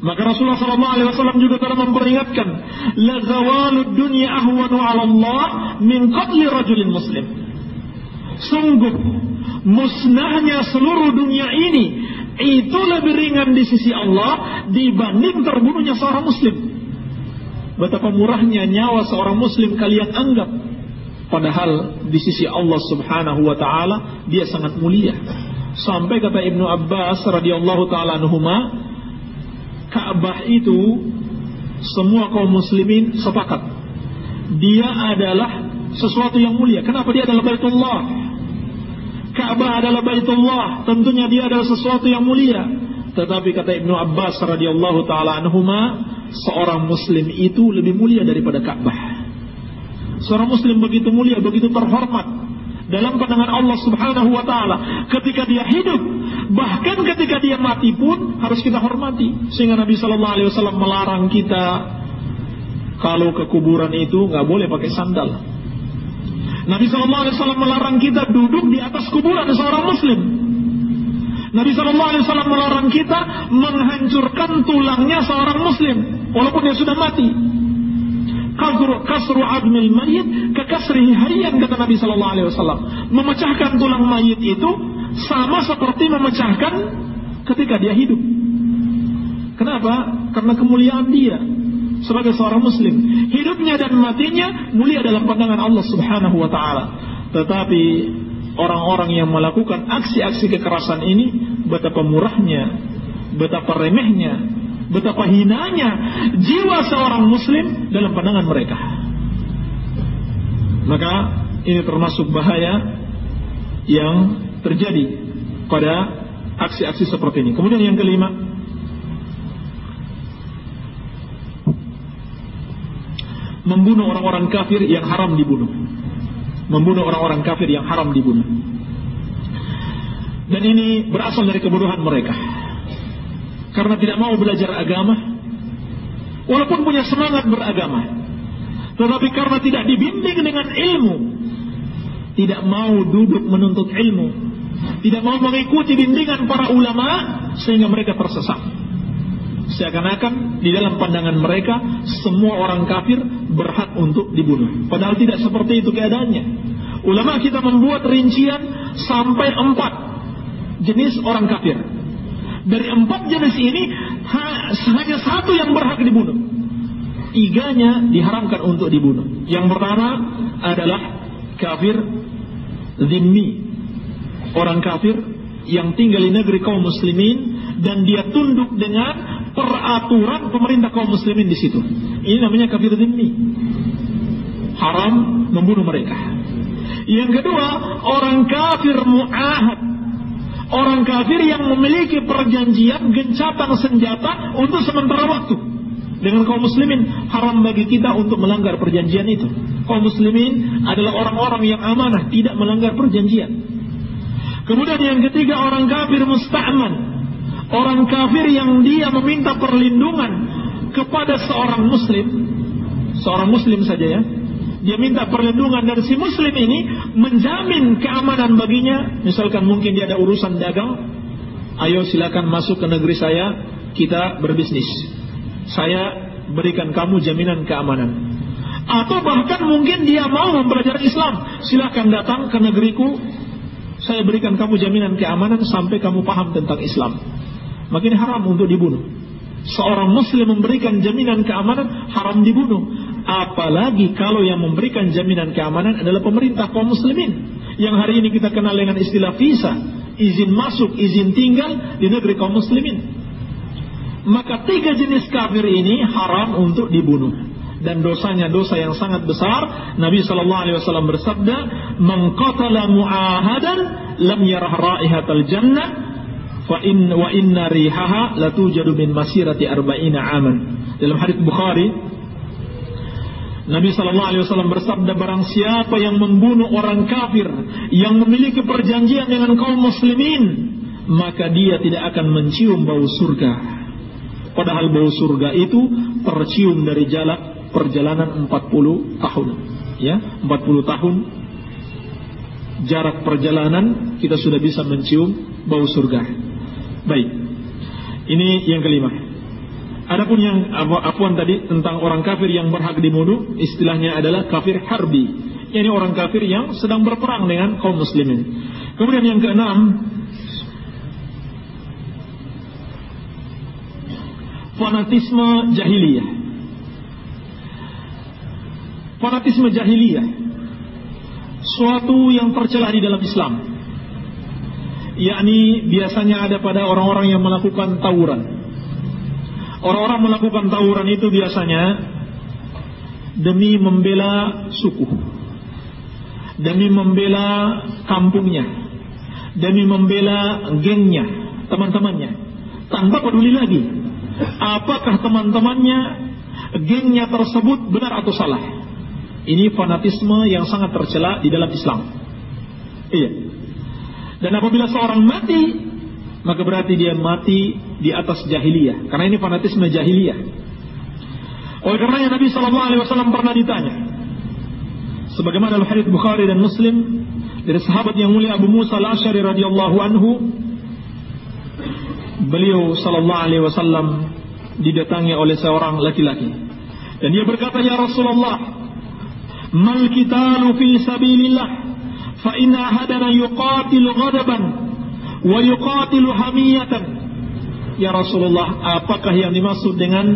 Maka Rasulullah SAW juga telah memperingatkan, la zawalud dunya ahwanu 'ala Allah min qatli rajulin muslim. Sungguh musnahnya seluruh dunia ini itu lebih ringan di sisi Allah dibanding terbunuhnya seorang muslim. Betapa murahnya nyawa seorang muslim kalian anggap, padahal di sisi Allah Subhanahu wa taala dia sangat mulia. Sampai kata Ibnu Abbas radhiyallahu taala anhuma, Ka'bah itu semua kaum muslimin sepakat dia adalah sesuatu yang mulia. Kenapa? Dia adalah Baitullah. Ka'bah adalah Baitullah, tentunya dia adalah sesuatu yang mulia. Tetapi kata Ibnu Abbas radhiyallahu taala anhuma, seorang muslim itu lebih mulia daripada Ka'bah. Seorang muslim begitu mulia, begitu terhormat dalam pandangan Allah Subhanahu wa taala ketika dia hidup, bahkan ketika dia mati pun harus kita hormati. Sehingga Nabi sallallahu alaihi wasallam melarang kita kalau ke kuburan itu enggak boleh pakai sandal. Nabi sallallahu alaihi wasallam melarang kita duduk di atas kuburan seorang muslim. Nabi sallallahu alaihi wasallam melarang kita menghancurkan tulangnya seorang muslim walaupun dia sudah mati. Kasru admil mayyit kakasrihi hayyan, kata Nabi sallallahu alaihi wasallam. Memecahkan tulang mayit itu sama seperti memecahkan ketika dia hidup. Kenapa? Karena kemuliaan dia sebagai seorang muslim. Hidupnya dan matinya mulia dalam pandangan Allah Subhanahu wa taala. Tetapi orang-orang yang melakukan aksi-aksi kekerasan ini, betapa murahnya, betapa remehnya, betapa hinanya jiwa seorang muslim dalam pandangan mereka. Maka ini termasuk bahaya yang terjadi pada aksi-aksi seperti ini. Kemudian yang kelima, membunuh orang-orang kafir yang haram dibunuh. Membunuh orang-orang kafir yang haram dibunuh. Dan ini berasal dari kebodohan mereka. Karena tidak mau belajar agama, walaupun punya semangat beragama, tetapi karena tidak dibimbing dengan ilmu, tidak mau duduk menuntut ilmu, tidak mau mengikuti bimbingan para ulama, sehingga mereka tersesat. Seakan-akan di dalam pandangan mereka semua orang kafir berhak untuk dibunuh. Padahal tidak seperti itu keadaannya. Ulama kita membuat rincian sampai 4 jenis orang kafir. Dari 4 jenis ini hanya 1 yang berhak dibunuh, 3-nya diharamkan untuk dibunuh. Yang pertama adalah kafir zimmi, orang kafir yang tinggal di negeri kaum muslimin dan dia tunduk dengan peraturan pemerintah kaum muslimin di situ. Ini namanya kafir zimmi. Haram membunuh mereka. Yang kedua, orang kafir mu'ahad, orang kafir yang memiliki perjanjian gencatan senjata untuk sementara waktu dengan kaum muslimin. Haram bagi kita untuk melanggar perjanjian itu. Kaum muslimin adalah orang-orang yang amanah, tidak melanggar perjanjian. Kemudian yang ketiga, orang kafir musta'man, orang kafir yang dia meminta perlindungan kepada seorang muslim saja ya. Dia minta perlindungan dari si muslim ini, menjamin keamanan baginya. Misalkan mungkin dia ada urusan dagang, ayo silakan masuk ke negeri saya, kita berbisnis, saya berikan kamu jaminan keamanan. Atau bahkan mungkin dia mau mempelajari Islam, silakan datang ke negeriku, saya berikan kamu jaminan keamanan sampai kamu paham tentang Islam. Maka ini haram untuk dibunuh. Seorang muslim memberikan jaminan keamanan, haram dibunuh. Apalagi kalau yang memberikan jaminan keamanan adalah pemerintah kaum muslimin, yang hari ini kita kenal dengan istilah visa, izin masuk, izin tinggal di negeri kaum muslimin. Maka 3 jenis kafir ini haram untuk dibunuh. Dan dosanya dosa yang sangat besar. Nabi SAW bersabda, "Man qatala mu'ahadan lam yarah raihatal jannah wa inna rihaha latujadu min masirati arba'ina aman." Dalam hadits Bukhari, Nabi SAW bersabda, barang siapa yang membunuh orang kafir yang memiliki perjanjian dengan kaum muslimin, maka dia tidak akan mencium bau surga. Padahal bau surga itu tercium dari perjalanan 40 tahun. Ya, 40 tahun jarak perjalanan kita sudah bisa mencium bau surga. Baik. Ini yang kelima. Adapun yang apuan tadi tentang orang kafir yang berhak dibunuh, istilahnya adalah kafir harbi. Ini orang kafir yang sedang berperang dengan kaum muslimin. Kemudian yang keenam, fanatisme jahiliyah. Fanatisme jahiliyah, suatu yang tercela di dalam Islam, yakni biasanya ada pada orang-orang yang melakukan tawuran. Orang-orang melakukan tawuran itu biasanya demi membela suku, demi membela kampungnya, demi membela gengnya, teman-temannya, tanpa peduli lagi apakah teman-temannya, gengnya tersebut benar atau salah. Ini fanatisme yang sangat tercela di dalam Islam. Iya. Dan apabila seorang mati, maka berarti dia mati di atas jahiliyah, karena ini fanatisme jahiliyah. Oleh karenanya Nabi SAW pernah ditanya, sebagaimana dalam hadits Bukhari dan Muslim dari sahabat yang mulia Abu Musa al-Asy'ari radhiyallahu anhu, beliau SAW didatangi oleh seorang laki-laki, dan dia berkata, "Ya Rasulullah, mal qitalu fi sabilillah, fa inna ahadana yuqatilu ghadaban wa yuqatilu hamiyatan." Ya Rasulullah, apakah yang dimaksud dengan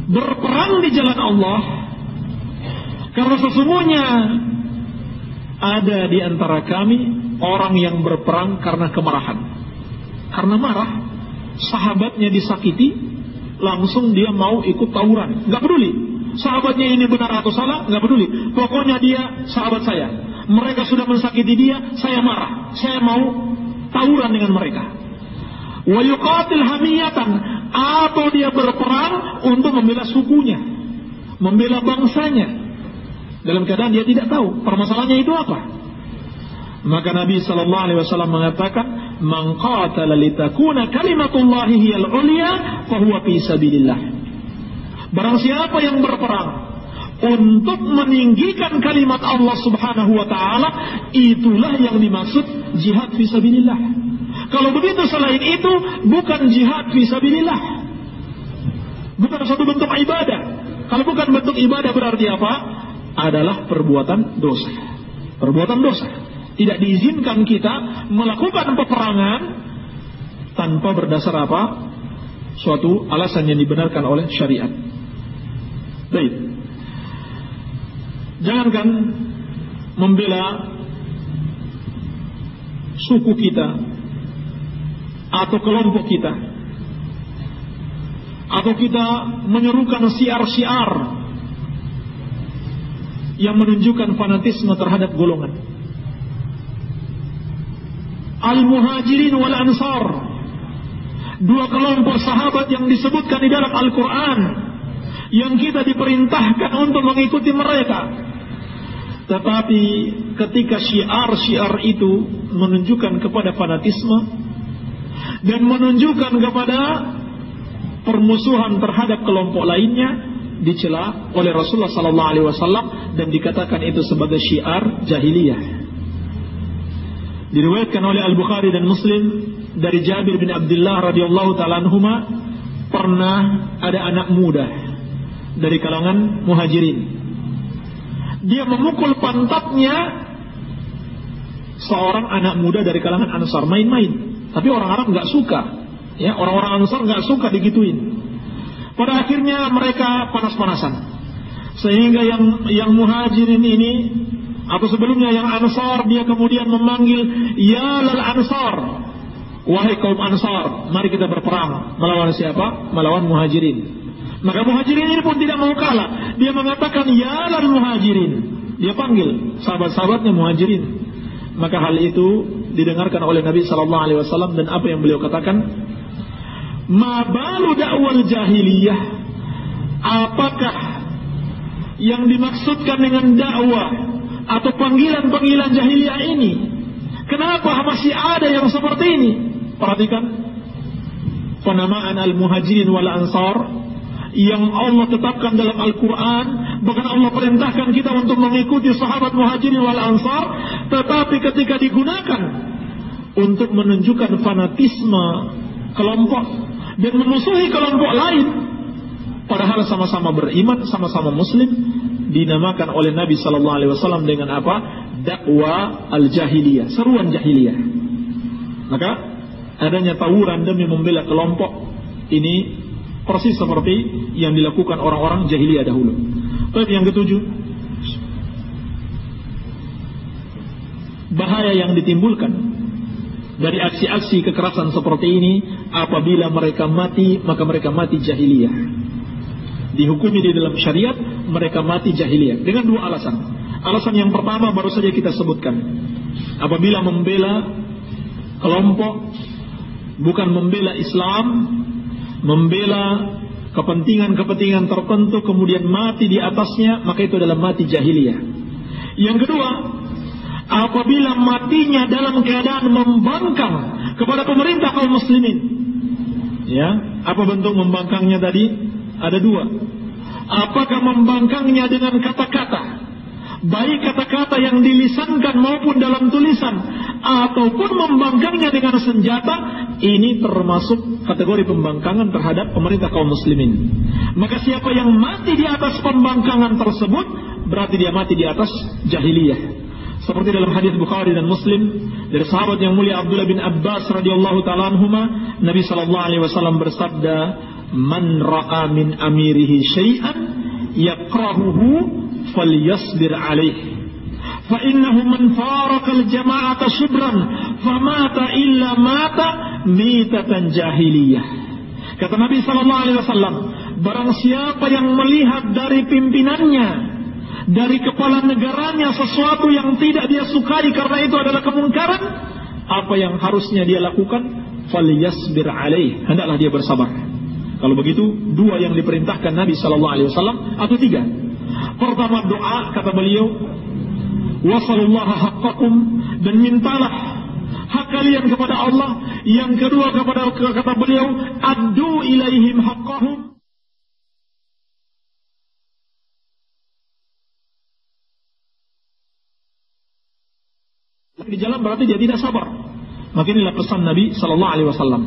berperang di jalan Allah? Karena sesungguhnya ada di antara kami orang yang berperang karena kemarahan. Karena marah, sahabatnya disakiti, langsung dia mau ikut tawuran. Gak peduli sahabatnya ini benar atau salah, gak peduli. Pokoknya dia sahabat saya. Mereka sudah mensakiti dia, saya marah. Saya mau tawuran dengan mereka. Wa yuqatil hamiyatan, atau dia berperang untuk membela sukunya, membela bangsanya dalam keadaan dia tidak tahu permasalahannya itu apa. Maka Nabi sallallahu alaihi wasallam mengatakan, "Man qatala litakuna kalimatullahi hiyal ulya fa huwa fi sabilillah." Barang siapa yang berperang untuk meninggikan kalimat Allah Subhanahu wa taala, itulah yang dimaksud jihad fi sabilillah. Kalau begitu selain itu bukan jihad fi sabilillah. Bukan suatu bentuk ibadah. Kalau bukan bentuk ibadah berarti apa? Adalah perbuatan dosa. Perbuatan dosa. Tidak diizinkan kita melakukan peperangan tanpa berdasar apa? Suatu alasan yang dibenarkan oleh syariat. Baik. Jangankan membela suku kita atau kelompok kita, atau kita menyerukan syiar-syiar yang menunjukkan fanatisme terhadap golongan. Al-Muhajirin wal Ansar, dua kelompok sahabat yang disebutkan di dalam Al-Quran, yang kita diperintahkan untuk mengikuti mereka. Tetapi ketika syiar-syiar itu menunjukkan kepada fanatisme dan menunjukkan kepada permusuhan terhadap kelompok lainnya, dicela oleh Rasulullah sallallahu alaihi wasallam dan dikatakan itu sebagai syiar jahiliyah. Diriwayatkan oleh Al-Bukhari dan Muslim dari Jabir bin Abdullah radhiyallahu ta'ala anhuma, pernah ada anak muda dari kalangan Muhajirin. Dia memukul pantatnya seorang anak muda dari kalangan Ansar, main-main. Tapi orang Arab nggak suka, ya, orang-orang Ansar nggak suka digituin. Pada akhirnya mereka panas-panasan, sehingga yang Muhajirin ini atau sebelumnya yang Ansar, dia kemudian memanggil, "Ya lal Ansar, wahai kaum Ansar, mari kita berperang." Melawan siapa? Melawan Muhajirin. Maka Muhajirin ini pun tidak mau kalah. Dia mengatakan, "Ya lal Muhajirin." Dia panggil sahabat-sahabatnya Muhajirin. Maka hal itu didengarkan oleh Nabi sallallahu alaihi wasallam, dan apa yang beliau katakan? "Ma balu da'wal jahiliyah?" Apakah yang dimaksudkan dengan dakwah atau panggilan-panggilan jahiliyah ini? Kenapa masih ada yang seperti ini? Perhatikan penamaan Al-Muhajirin wal Ansar yang Allah tetapkan dalam Al-Quran. Bahkan Allah perintahkan kita untuk mengikuti sahabat Muhajirin wal Ansar, tetapi ketika digunakan untuk menunjukkan fanatisme kelompok dan memusuhi kelompok lain, padahal sama-sama beriman, sama-sama muslim, dinamakan oleh Nabi sallallahu alaihi wasallam dengan apa? Dakwah al-jahiliyah, seruan jahiliyah. Maka adanya tawuran demi membela kelompok ini persis seperti yang dilakukan orang-orang jahiliyah dahulu. Baik, yang ketujuh, bahaya yang ditimbulkan dari aksi-aksi kekerasan seperti ini, apabila mereka mati, maka mereka mati jahiliyah. Dihukumi di dalam syariat, mereka mati jahiliyah dengan dua alasan. Alasan yang pertama baru saja kita sebutkan. Apabila membela kelompok, bukan membela Islam, membela kepentingan-kepentingan tertentu, kemudian mati di atasnya, maka itu adalah mati jahiliyah. Yang kedua, apabila matinya dalam keadaan membangkang kepada pemerintah kaum muslimin. Ya, apa bentuk membangkangnya tadi? Ada dua. Apakah membangkangnya dengan kata-kata, baik kata-kata yang dilisankan maupun dalam tulisan, ataupun membangkangnya dengan senjata, ini termasuk kategori pembangkangan terhadap pemerintah kaum muslimin. Maka siapa yang mati di atas pembangkangan tersebut, berarti dia mati di atas jahiliyah. Seperti dalam hadis Bukhari dan Muslim dari sahabat yang mulia Abdullah bin Abbas radhiyallahu ta'ala anhuma, Nabi sallallahu alaihi wasallam bersabda, "Man ra'a min amirihi syai'an yakrahuhu falyasbir alaihi. Fa innahu man faraka al-jama'ata shibran famata illa mata mitatan jahiliyah." Kata Nabi sallallahu alaihi wasallam, barang siapa yang melihat dari pimpinannya, dari kepala negaranya sesuatu yang tidak dia sukai karena itu adalah kemungkaran, apa yang harusnya dia lakukan? Falyasbir alaih, hendaklah dia bersabar. Kalau begitu, 2 yang diperintahkan Nabi sallallahu alaihi wasallam atau 3? Pertama doa, kata beliau, wasallallahu haqqakum, dan mintalah hak kalian kepada Allah. Yang kedua kata beliau, addu ilaihim haqqahum. Di jalan berarti dia tidak sabar. Maka inilah pesan Nabi sallallahu alaihi wasallam.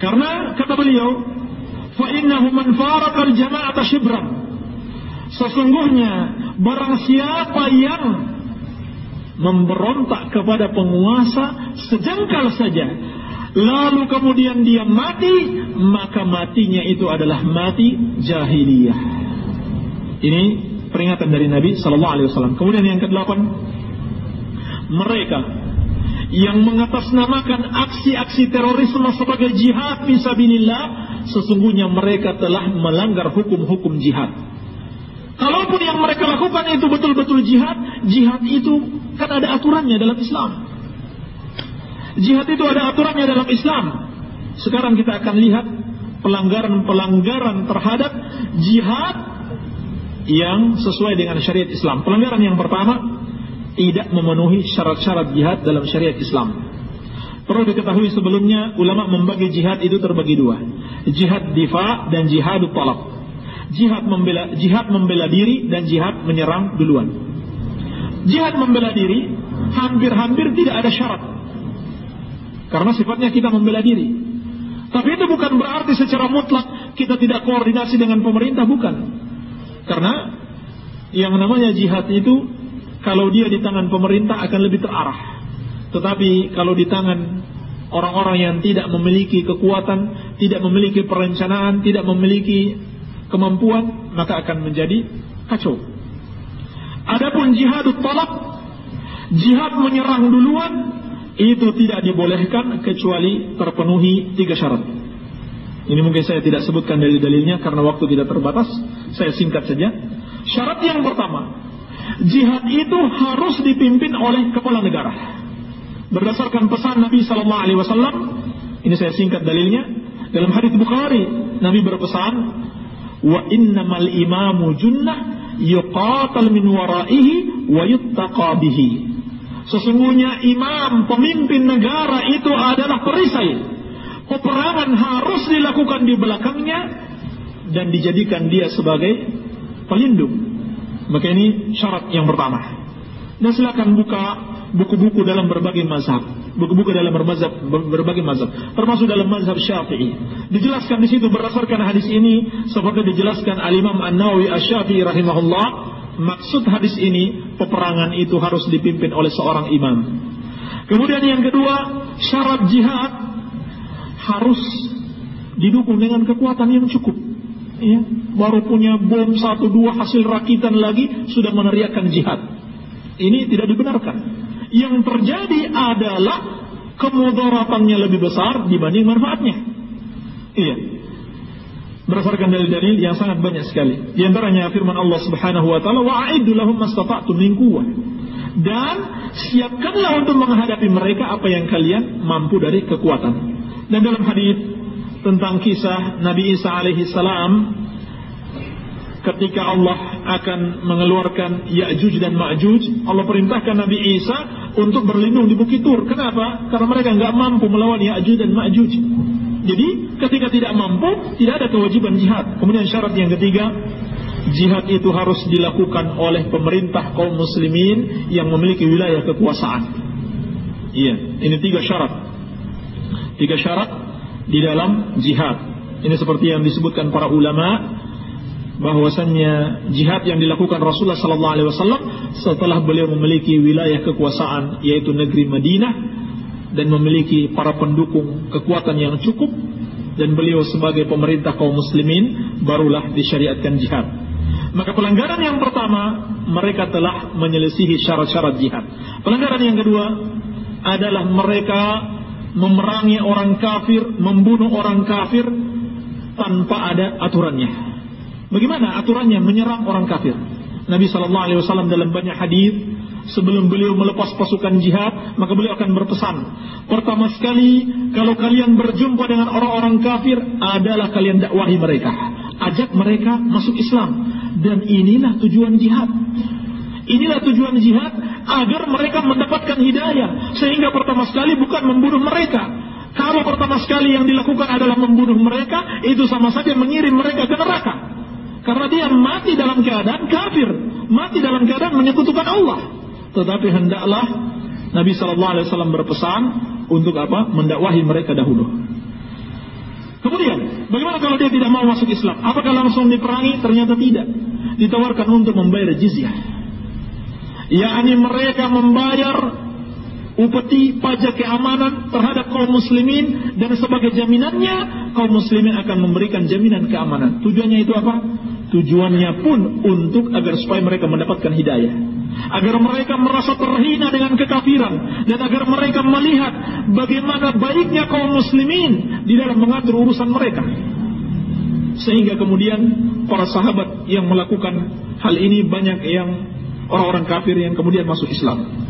Karena kata beliau, fa innahu man faraqal jama'ata shibran, sesungguhnya barang siapa yang memberontak kepada penguasa sejengkal saja, lalu kemudian dia mati, maka matinya itu adalah mati jahiliyah. Ini peringatan dari Nabi sallallahu alaihi wasallam. Kemudian yang ke-8, mereka yang mengatasnamakan aksi-aksi terorisme sebagai jihad fisabilillah, sesungguhnya mereka telah melanggar hukum-hukum jihad. Kalaupun yang mereka lakukan itu betul-betul jihad, jihad itu kan ada aturannya dalam Islam. Jihad itu ada aturannya dalam Islam. Sekarang kita akan lihat pelanggaran-pelanggaran terhadap jihad yang sesuai dengan syariat Islam. Pelanggaran yang pertama, tidak memenuhi syarat-syarat jihad dalam syariat Islam. Perlu diketahui sebelumnya, ulama membagi jihad itu terbagi 2. Jihad difa dan jihad talab. Jihad membela diri dan jihad menyerang duluan. Jihad membela diri hampir-hampir tidak ada syarat, karena sifatnya kita membela diri. Tapi itu bukan berarti secara mutlak kita tidak koordinasi dengan pemerintah, bukan. Karena yang namanya jihad itu, kalau dia di tangan pemerintah akan lebih terarah. Tetapi kalau di tangan orang-orang yang tidak memiliki kekuatan, tidak memiliki perencanaan, tidak memiliki kemampuan, maka akan menjadi kacau. Adapun jihadut talab, jihad menyerang duluan, itu tidak dibolehkan kecuali terpenuhi 3 syarat. Ini mungkin saya tidak sebutkan dalil-dalilnya karena waktu tidak terbatas, saya singkat saja. Syarat yang pertama, jihad itu harus dipimpin oleh kepala negara. Berdasarkan pesan Nabi sallallahu alaihi wasallam, ini saya singkat dalilnya. Dalam hadits Bukhari, Nabi berpesan, "Wa innamal imamu junnah yuqatal min waraihi wa yuttaqa bihi." Sesungguhnya imam, pemimpin negara itu adalah perisai. Peperangan harus dilakukan di belakangnya dan dijadikan dia sebagai pelindung. Maka ini syarat yang pertama. Dan silakan buka buku-buku dalam berbagai mazhab, buku-buku dalam berbagai mazhab, termasuk dalam mazhab Syafi'i. Dijelaskan di situ berdasarkan hadis ini, seperti dijelaskan Al-Imam An-Nawawi Asy-Syafi'i rahimahullah, maksud hadis ini peperangan itu harus dipimpin oleh seorang imam. Kemudian yang kedua, syarat jihad harus didukung dengan kekuatan yang cukup. Ya, baru punya bom 1-2 hasil rakitan lagi sudah meneriakkan jihad. Ini tidak dibenarkan. Yang terjadi adalah kemudaratannya lebih besar dibanding manfaatnya. Iya. Berdasarkan dalil-dalil yang sangat banyak sekali. Di antaranya firman Allah Subhanahu wa taala, "Wa'iddu lahum mastata'tum min quwwah." Dan siapkanlah untuk menghadapi mereka apa yang kalian mampu dari kekuatan. Dan dalam hadis tentang kisah Nabi Isa alaihi salam, ketika Allah akan mengeluarkan Ya'juj dan Ma'juj, Allah perintahkan Nabi Isa untuk berlindung di Bukit Tur. Kenapa? Karena mereka nggak mampu melawan Ya'juj dan Ma'juj. Jadi ketika tidak mampu, tidak ada kewajiban jihad. Kemudian syarat yang ketiga, jihad itu harus dilakukan oleh pemerintah kaum muslimin yang memiliki wilayah kekuasaan. Iya, ini 3 syarat. 3 syarat di dalam jihad. Ini seperti yang disebutkan para ulama, bahwasannya jihad yang dilakukan Rasulullah sallallahu alaihi wasallam setelah beliau memiliki wilayah kekuasaan, yaitu negeri Madinah, dan memiliki para pendukung kekuatan yang cukup, dan beliau sebagai pemerintah kaum muslimin, barulah disyariatkan jihad. Maka pelanggaran yang pertama, mereka telah menyelisihi syarat-syarat jihad. Pelanggaran yang kedua adalah mereka memerangi orang kafir, membunuh orang kafir tanpa ada aturannya. Bagaimana aturannya menyerang orang kafir? Nabi sallallahu alaihi wasallam dalam banyak hadis sebelum beliau melepas pasukan jihad, maka beliau akan berpesan. Pertama sekali, kalau kalian berjumpa dengan orang-orang kafir, adalah kalian dakwahi mereka, ajak mereka masuk Islam. Dan inilah tujuan jihad. Inilah tujuan jihad, agar mereka mendapatkan hidayah. Sehingga pertama sekali bukan membunuh mereka. Kalau pertama sekali yang dilakukan adalah membunuh mereka, itu sama saja mengirim mereka ke neraka. Karena dia mati dalam keadaan kafir, mati dalam keadaan menyekutukan Allah. Tetapi hendaklah Nabi SAW berpesan untuk apa? Mendakwahi mereka dahulu. Kemudian, bagaimana kalau dia tidak mau masuk Islam? Apakah langsung diperangi? Ternyata tidak. Ditawarkan untuk membayar jizyah. Yakni mereka membayar upeti pajak keamanan terhadap kaum muslimin, dan sebagai jaminannya kaum muslimin akan memberikan jaminan keamanan. Tujuannya itu apa? Tujuannya pun untuk agar supaya mereka mendapatkan hidayah, agar mereka merasa terhina dengan kekafiran, dan agar mereka melihat bagaimana baiknya kaum muslimin di dalam mengatur urusan mereka. Sehingga kemudian para sahabat yang melakukan hal ini, banyak yang orang-orang kafir yang kemudian masuk Islam.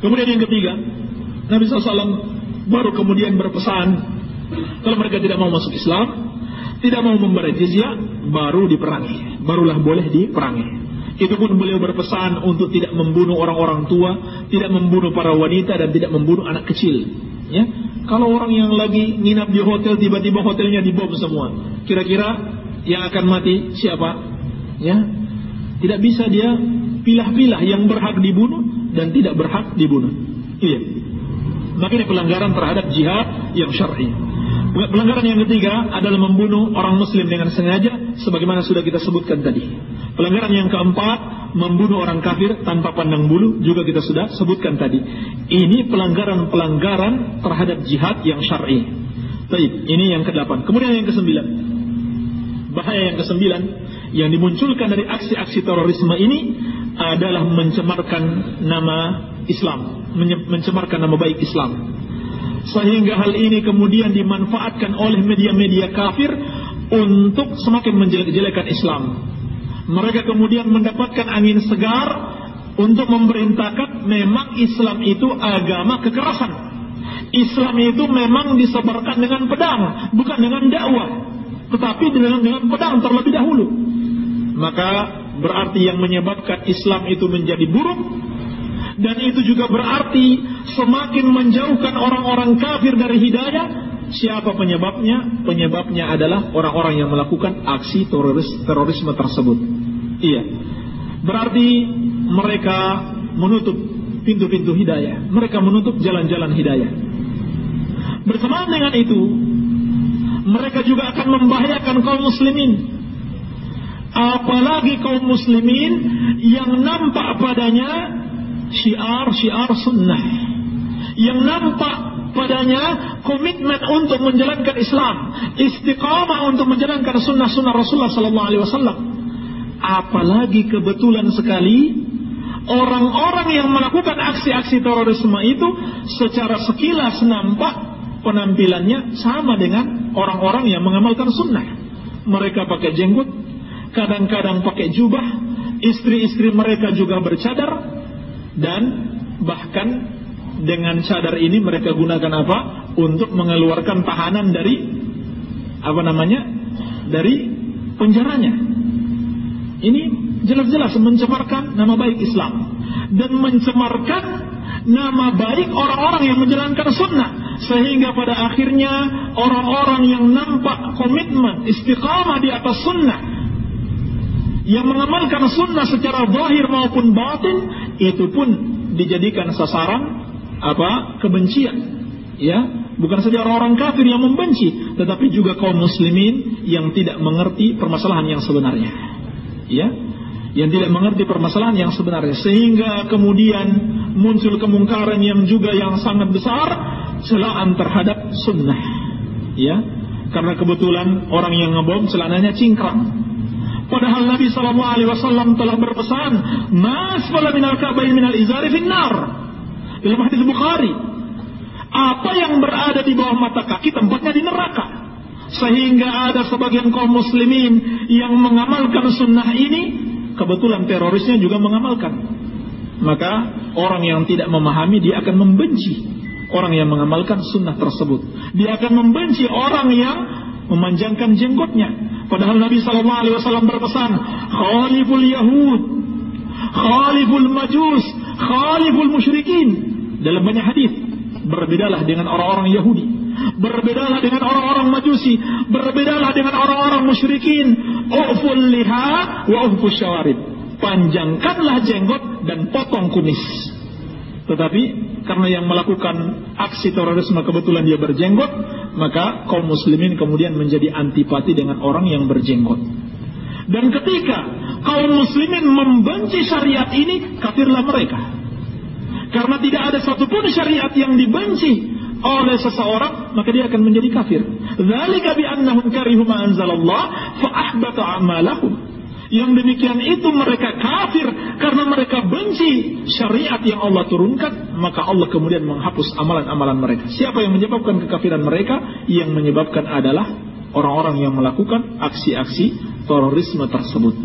Kemudian yang ketiga, Nabi SAW baru kemudian berpesan, kalau mereka tidak mau masuk Islam, tidak mau membayar jizyah, baru diperangi, barulah boleh diperangi. Itu pun beliau berpesan untuk tidak membunuh orang-orang tua, tidak membunuh para wanita, dan tidak membunuh anak kecil. Ya, kalau orang yang lagi nginap di hotel, tiba-tiba hotelnya dibom semua, kira-kira yang akan mati siapa? Ya, tidak bisa dia pilah-pilah yang berhak dibunuh dan tidak berhak dibunuh. Iya. Maka ini pelanggaran terhadap jihad yang syar'i. Pelanggaran yang ketiga adalah membunuh orang muslim dengan sengaja, sebagaimana sudah kita sebutkan tadi. Pelanggaran yang keempat, membunuh orang kafir tanpa pandang bulu, juga kita sudah sebutkan tadi. Ini pelanggaran-pelanggaran terhadap jihad yang syar'i. Baik, ini yang ke-8. Kemudian yang ke-9. Bahaya yang ke-9 yang dimunculkan dari aksi-aksi terorisme ini adalah mencemarkan nama Islam, mencemarkan nama baik Islam. Sehingga hal ini kemudian dimanfaatkan oleh media-media kafir untuk semakin menjelek-jelekan Islam. Mereka kemudian mendapatkan angin segar untuk memerintahkan memang Islam itu agama kekerasan. Islam itu memang disebarkan dengan pedang, bukan dengan dakwah, tetapi dengan pedang terlebih dahulu. Maka berarti yang menyebabkan Islam itu menjadi buruk, dan itu juga berarti semakin menjauhkan orang-orang kafir dari hidayah. Siapa penyebabnya? Penyebabnya adalah orang-orang yang melakukan aksi terorisme tersebut. Iya. Berarti mereka menutup pintu-pintu hidayah, mereka menutup jalan-jalan hidayah. Bersamaan dengan itu, mereka juga akan membahayakan kaum muslimin. Apalagi kaum muslimin yang nampak padanya syiar-syiar sunnah, yang nampak padanya komitmen untuk menjalankan Islam, istiqamah untuk menjalankan sunnah-sunnah Rasulullah SAW. Apalagi kebetulan sekali orang-orang yang melakukan aksi-aksi terorisme itu secara sekilas nampak penampilannya sama dengan orang-orang yang mengamalkan sunnah. Mereka pakai jenggot, kadang-kadang pakai jubah, istri-istri mereka juga bercadar, dan bahkan dengan cadar ini mereka gunakan apa? Untuk mengeluarkan tahanan dari dari penjaranya. Ini jelas-jelas mencemarkan nama baik Islam dan mencemarkan nama baik orang-orang yang menjalankan sunnah, sehingga pada akhirnya orang-orang yang nampak komitmen istiqamah di atas sunnah, yang mengamalkan sunnah secara zahir maupun batin, itu pun dijadikan sasaran kebencian. Ya, bukan saja orang-orang kafir yang membenci, tetapi juga kaum muslimin yang tidak mengerti permasalahan yang sebenarnya. Ya, yang tidak mengerti permasalahan yang sebenarnya, sehingga kemudian muncul kemungkaran yang juga yang sangat besar, celaan terhadap sunnah. Ya, karena kebetulan orang yang ngebom celananya cingkrang. Padahal Nabi SAW telah berpesan, "Masfala minal ka'bayn minal izari finnar." Dalam hadis Bukhari, apa yang berada di bawah mata kaki tempatnya di neraka. sehingga ada sebagian kaum muslimin yang mengamalkan sunnah ini, kebetulan terorisnya juga mengamalkan. Maka orang yang tidak memahami, dia akan membenci orang yang mengamalkan sunnah tersebut. Dia akan membenci orang yang memanjangkan jenggotnya. Padahal Nabi SAW berpesan, khaliful yahud, khaliful majus, khaliful musyrikin. Dalam banyak hadis, berbedalah dengan orang-orang Yahudi, berbedalah dengan orang-orang Majusi, berbedalah dengan orang-orang musyrikin. Uful liha wa uful syawarib. Panjangkanlah jenggot dan potong kumis. Tetapi karena yang melakukan aksi terorisme kebetulan dia berjenggot, maka kaum muslimin kemudian menjadi antipati dengan orang yang berjenggot. Dan ketika kaum muslimin membenci syariat ini, kafirlah mereka. Karena tidak ada satupun syariat yang dibenci oleh seseorang, maka dia akan menjadi kafir. Dzalika bi annahum karihu ma anzalallah fa ahbata a'malahum. Yang demikian itu mereka kafir karena mereka benci syariat yang Allah turunkan, maka Allah kemudian menghapus amalan-amalan mereka. Siapa yang menyebabkan kekafiran mereka? Yang menyebabkan adalah orang-orang yang melakukan aksi-aksi terorisme tersebut.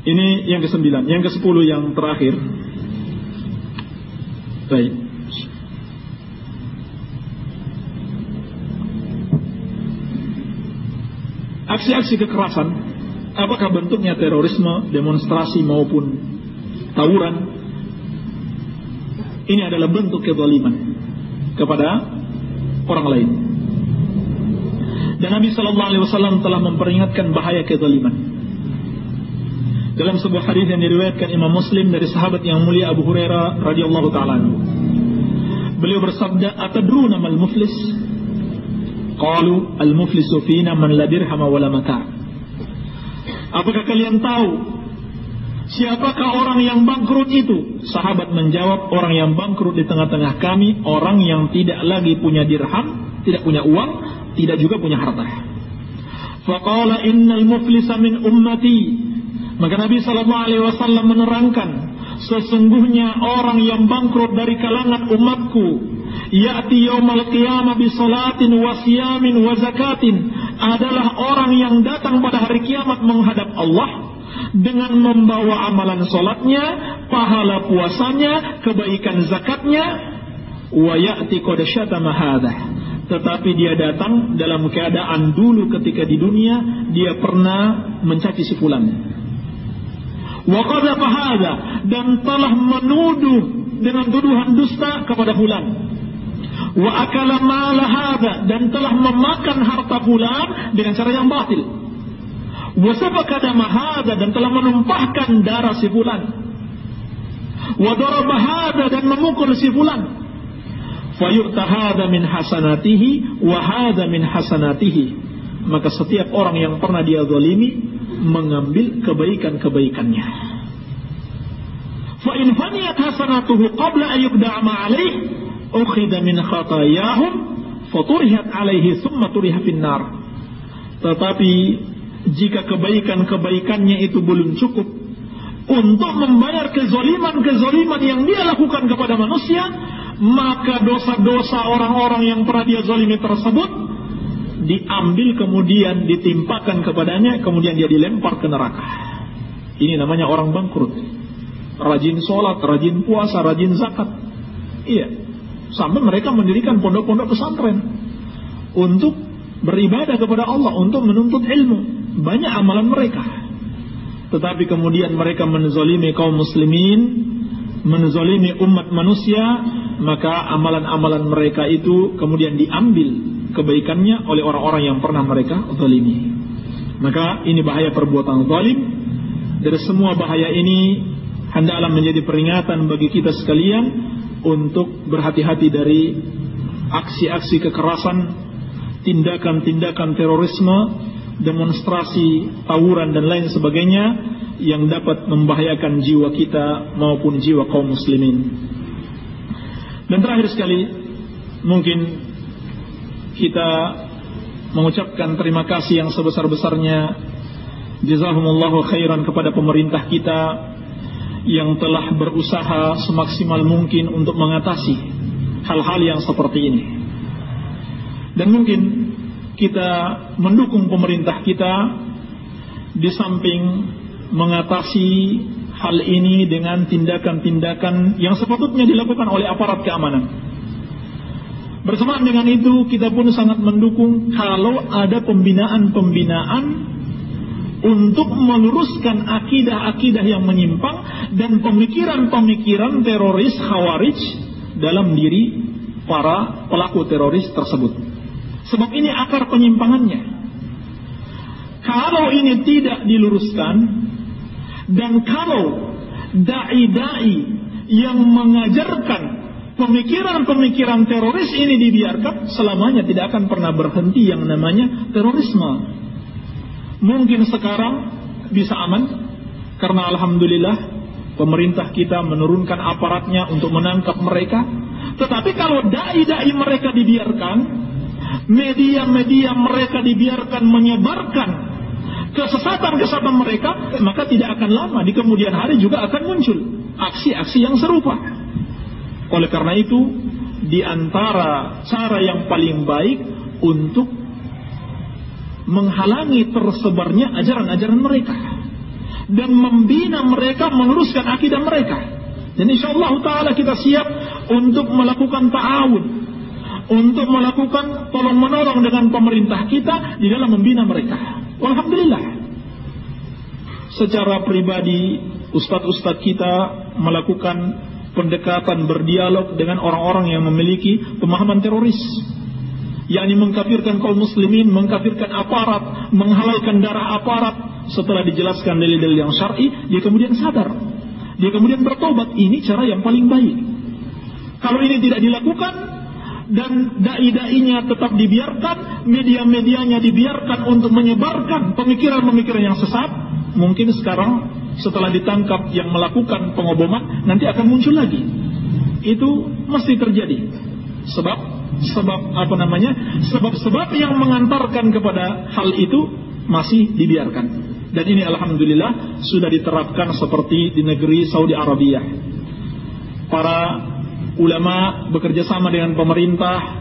Ini yang ke-9. Yang ke-10 yang terakhir. Baik. Aksi-aksi kekerasan, apakah bentuknya terorisme, demonstrasi maupun tawuran, ini adalah bentuk kezaliman kepada orang lain. Dan Nabi SAW telah memperingatkan bahaya kezaliman. Dalam sebuah hadis yang diriwayatkan Imam Muslim dari sahabat yang mulia Abu Hurairah radhiyallahu ta'ala anhu, beliau bersabda, atadruna mal muflis? Qalu al muflisu fina man la dirham wa la mata'. Apakah kalian tahu siapakah orang yang bangkrut itu? Sahabat menjawab, orang yang bangkrut di tengah-tengah kami, orang yang tidak lagi punya dirham, tidak punya uang, tidak juga punya harta. Faqala innal muflisa min ummati. Maka Nabi SAW menerangkan, sesungguhnya orang yang bangkrut dari kalangan umatku, ya'ti yaumal qiyamah bi salatin wa siyamin wa zakatin, adalah orang yang datang pada hari kiamat menghadap Allah dengan membawa amalan salatnya, pahala puasanya, kebaikan zakatnya, wa ya'ti qad syatama hadah. Tetapi dia datang dalam keadaan dulu ketika di dunia dia pernah mencaci si fulan. Wa qadhafa hadha, dan telah menuduh dengan tuduhan dusta kepada fulan. Wa akala mala hadha, dan telah memakan harta fulan dengan cara yang batil. Wa safaka dama hadha, dan telah menumpahkan darah si fulan. Wa daraba hadha, dan memukul si fulan. Fayu'ta hadha min hasanatihi wa hadha min hasanatihi. Maka setiap orang yang pernah dia zalimi mengambil kebaikan-kebaikannya. Fa in faniyat hasanatuhu qabla an yuqda'a ma 'alayhi ukhidha min khatayahum faturihat 'alayhi thumma turiha finnar. Tetapi jika kebaikan-kebaikannya itu belum cukup untuk membayar kezaliman-kezaliman yang dia lakukan kepada manusia, maka dosa-dosa orang-orang yang pernah dia zalimi tersebut diambil kemudian ditimpakan kepadanya, kemudian dia dilempar ke neraka. Ini namanya orang bangkrut. Rajin sholat, rajin puasa, rajin zakat. Iya. Sampai mereka mendirikan pondok-pondok pesantren untuk beribadah kepada Allah, untuk menuntut ilmu. Banyak amalan mereka. Tetapi kemudian mereka menzalimi kaum muslimin, menzalimi umat manusia, maka amalan-amalan mereka itu kemudian diambil kebaikannya oleh orang-orang yang pernah mereka zalimi. Maka ini bahaya perbuatan zalim. Dari semua bahaya ini hendaklah menjadi peringatan bagi kita sekalian untuk berhati-hati dari aksi-aksi kekerasan, tindakan-tindakan terorisme, demonstrasi, tawuran dan lain sebagainya yang dapat membahayakan jiwa kita maupun jiwa kaum muslimin. Dan terakhir sekali, mungkin kita mengucapkan terima kasih yang sebesar-besarnya, jazahumullahu khairan, kepada pemerintah kita yang telah berusaha semaksimal mungkin untuk mengatasi hal-hal yang seperti ini. Dan mungkin kita mendukung pemerintah kita di samping mengatasi hal ini dengan tindakan-tindakan yang sepatutnya dilakukan oleh aparat keamanan. Bersamaan dengan itu, kita pun sangat mendukung kalau ada pembinaan-pembinaan untuk meluruskan akidah-akidah yang menyimpang dan pemikiran-pemikiran teroris khawarij dalam diri para pelaku teroris tersebut. Sebab ini akar penyimpangannya. Kalau ini tidak diluruskan, dan kalau dai-dai yang mengajarkan pemikiran-pemikiran teroris ini dibiarkan, selamanya tidak akan pernah berhenti yang namanya terorisme. Mungkin sekarang bisa aman karena alhamdulillah pemerintah kita menurunkan aparatnya untuk menangkap mereka. Tetapi kalau dai-dai mereka dibiarkan, media-media mereka dibiarkan menyebarkan kesesatan-kesesatan mereka, maka tidak akan lama di kemudian hari juga akan muncul aksi-aksi yang serupa. Oleh karena itu, di antara cara yang paling baik untuk menghalangi tersebarnya ajaran-ajaran mereka dan membina mereka, meluruskan akidah mereka. Dan insyaallah ta'ala kita siap untuk melakukan ta'awun, untuk melakukan tolong-menolong dengan pemerintah kita di dalam membina mereka. Alhamdulillah, secara pribadi ustadz-ustadz kita melakukan pendekatan berdialog dengan orang-orang yang memiliki pemahaman teroris, yakni mengkafirkan kaum muslimin, mengkafirkan aparat, menghalalkan darah aparat. Setelah dijelaskan dalil-dalil yang syar'i, dia kemudian sadar, dia kemudian bertobat. Ini cara yang paling baik. Kalau ini tidak dilakukan dan dai-dainya tetap dibiarkan, media-medianya dibiarkan untuk menyebarkan pemikiran-pemikiran yang sesat, mungkin sekarang setelah ditangkap yang melakukan pengoboman, nanti akan muncul lagi. Itu mesti terjadi. Sebab yang mengantarkan kepada hal itu masih dibiarkan. Dan ini alhamdulillah sudah diterapkan seperti di negeri Saudi Arabia. Para ulama bekerja sama dengan pemerintah.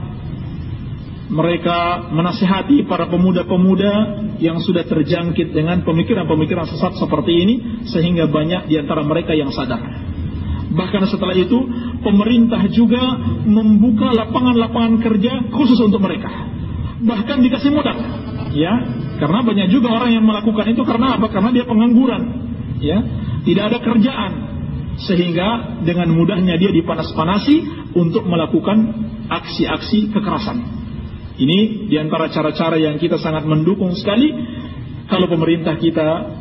Mereka menasihati para pemuda-pemuda yang sudah terjangkit dengan pemikiran-pemikiran sesat seperti ini, sehingga banyak di antara mereka yang sadar. Bahkan setelah itu, pemerintah juga membuka lapangan-lapangan kerja khusus untuk mereka. Bahkan dikasih modal, ya, karena banyak juga orang yang melakukan itu karena apa? Karena dia pengangguran, ya, tidak ada kerjaan, sehingga dengan mudahnya dia dipanas-panasi untuk melakukan aksi-aksi kekerasan. Ini diantara cara-cara yang kita sangat mendukung sekali. Kalau pemerintah kita,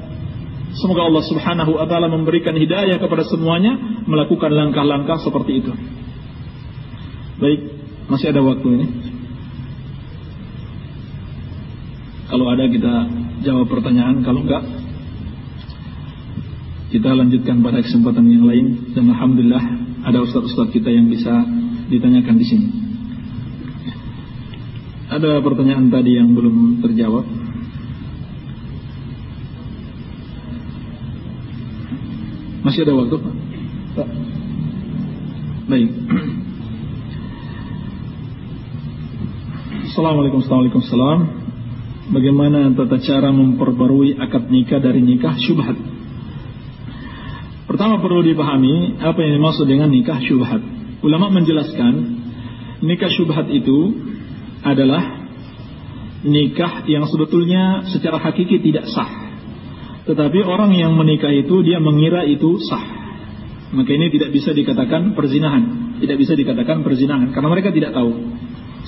semoga Allah subhanahu wa ta'ala memberikan hidayah kepada semuanya, melakukan langkah-langkah seperti itu. Baik, masih ada waktu ini. Kalau ada kita jawab pertanyaan, kalau enggak kita lanjutkan pada kesempatan yang lain. Dan alhamdulillah ada ustaz-ustaz kita yang bisa ditanyakan di sini. Ada pertanyaan tadi yang belum terjawab. Masih ada waktu, Pak? Baik. Assalamualaikum warahmatullahi wabarakatuh. Bagaimana tata cara memperbarui akad nikah dari nikah syubhat? Pertama perlu dipahami apa yang dimaksud dengan nikah syubhat. Ulama menjelaskan nikah syubhat itu adalah nikah yang sebetulnya secara hakiki tidak sah, tetapi orang yang menikah itu dia mengira itu sah. Maka ini tidak bisa dikatakan perzinahan, tidak bisa dikatakan perzinahan karena mereka tidak tahu.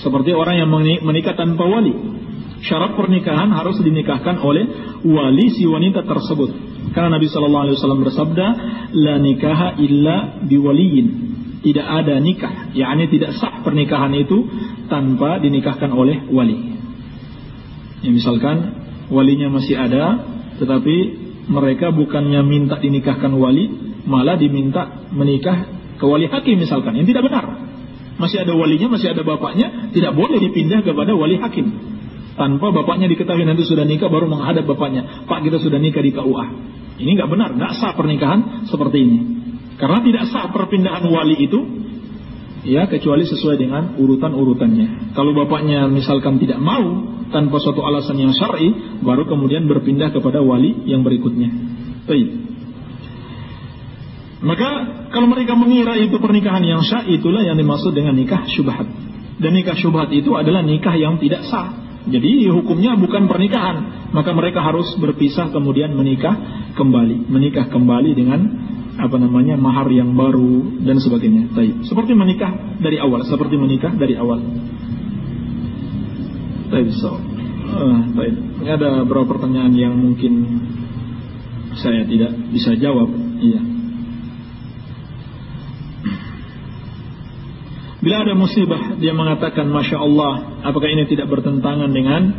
Seperti orang yang menikah tanpa wali. Syarat pernikahan harus dinikahkan oleh wali si wanita tersebut. Karena Nabi SAW bersabda, la nikaha illa biwaliyin. Tidak ada nikah, yakni tidak sah pernikahan itu tanpa dinikahkan oleh wali. Ya, misalkan walinya masih ada, tetapi mereka bukannya minta dinikahkan wali, malah diminta menikah ke wali hakim misalkan, yang tidak benar. Masih ada walinya, masih ada bapaknya, tidak boleh dipindah kepada wali hakim. Tanpa bapaknya diketahui nanti sudah nikah, baru menghadap bapaknya, Pak kita sudah nikah di KUA. Ini nggak benar, nggak sah pernikahan seperti ini. Karena tidak sah perpindahan wali itu ya, kecuali sesuai dengan urutan-urutannya. Kalau bapaknya misalkan tidak mau tanpa suatu alasan yang syar'i, baru kemudian berpindah kepada wali yang berikutnya. Baik. Maka kalau mereka mengira itu pernikahan yang sah, itulah yang dimaksud dengan nikah syubhat. Dan nikah syubhat itu adalah nikah yang tidak sah. Jadi hukumnya bukan pernikahan, maka mereka harus berpisah kemudian menikah kembali dengan mahar yang baru dan sebagainya. Baik. Seperti menikah dari awal. Baik, so. Baik. Ini ada beberapa pertanyaan yang mungkin saya tidak bisa jawab. Iya. Bila ada musibah, dia mengatakan Masya Allah, apakah ini tidak bertentangan dengan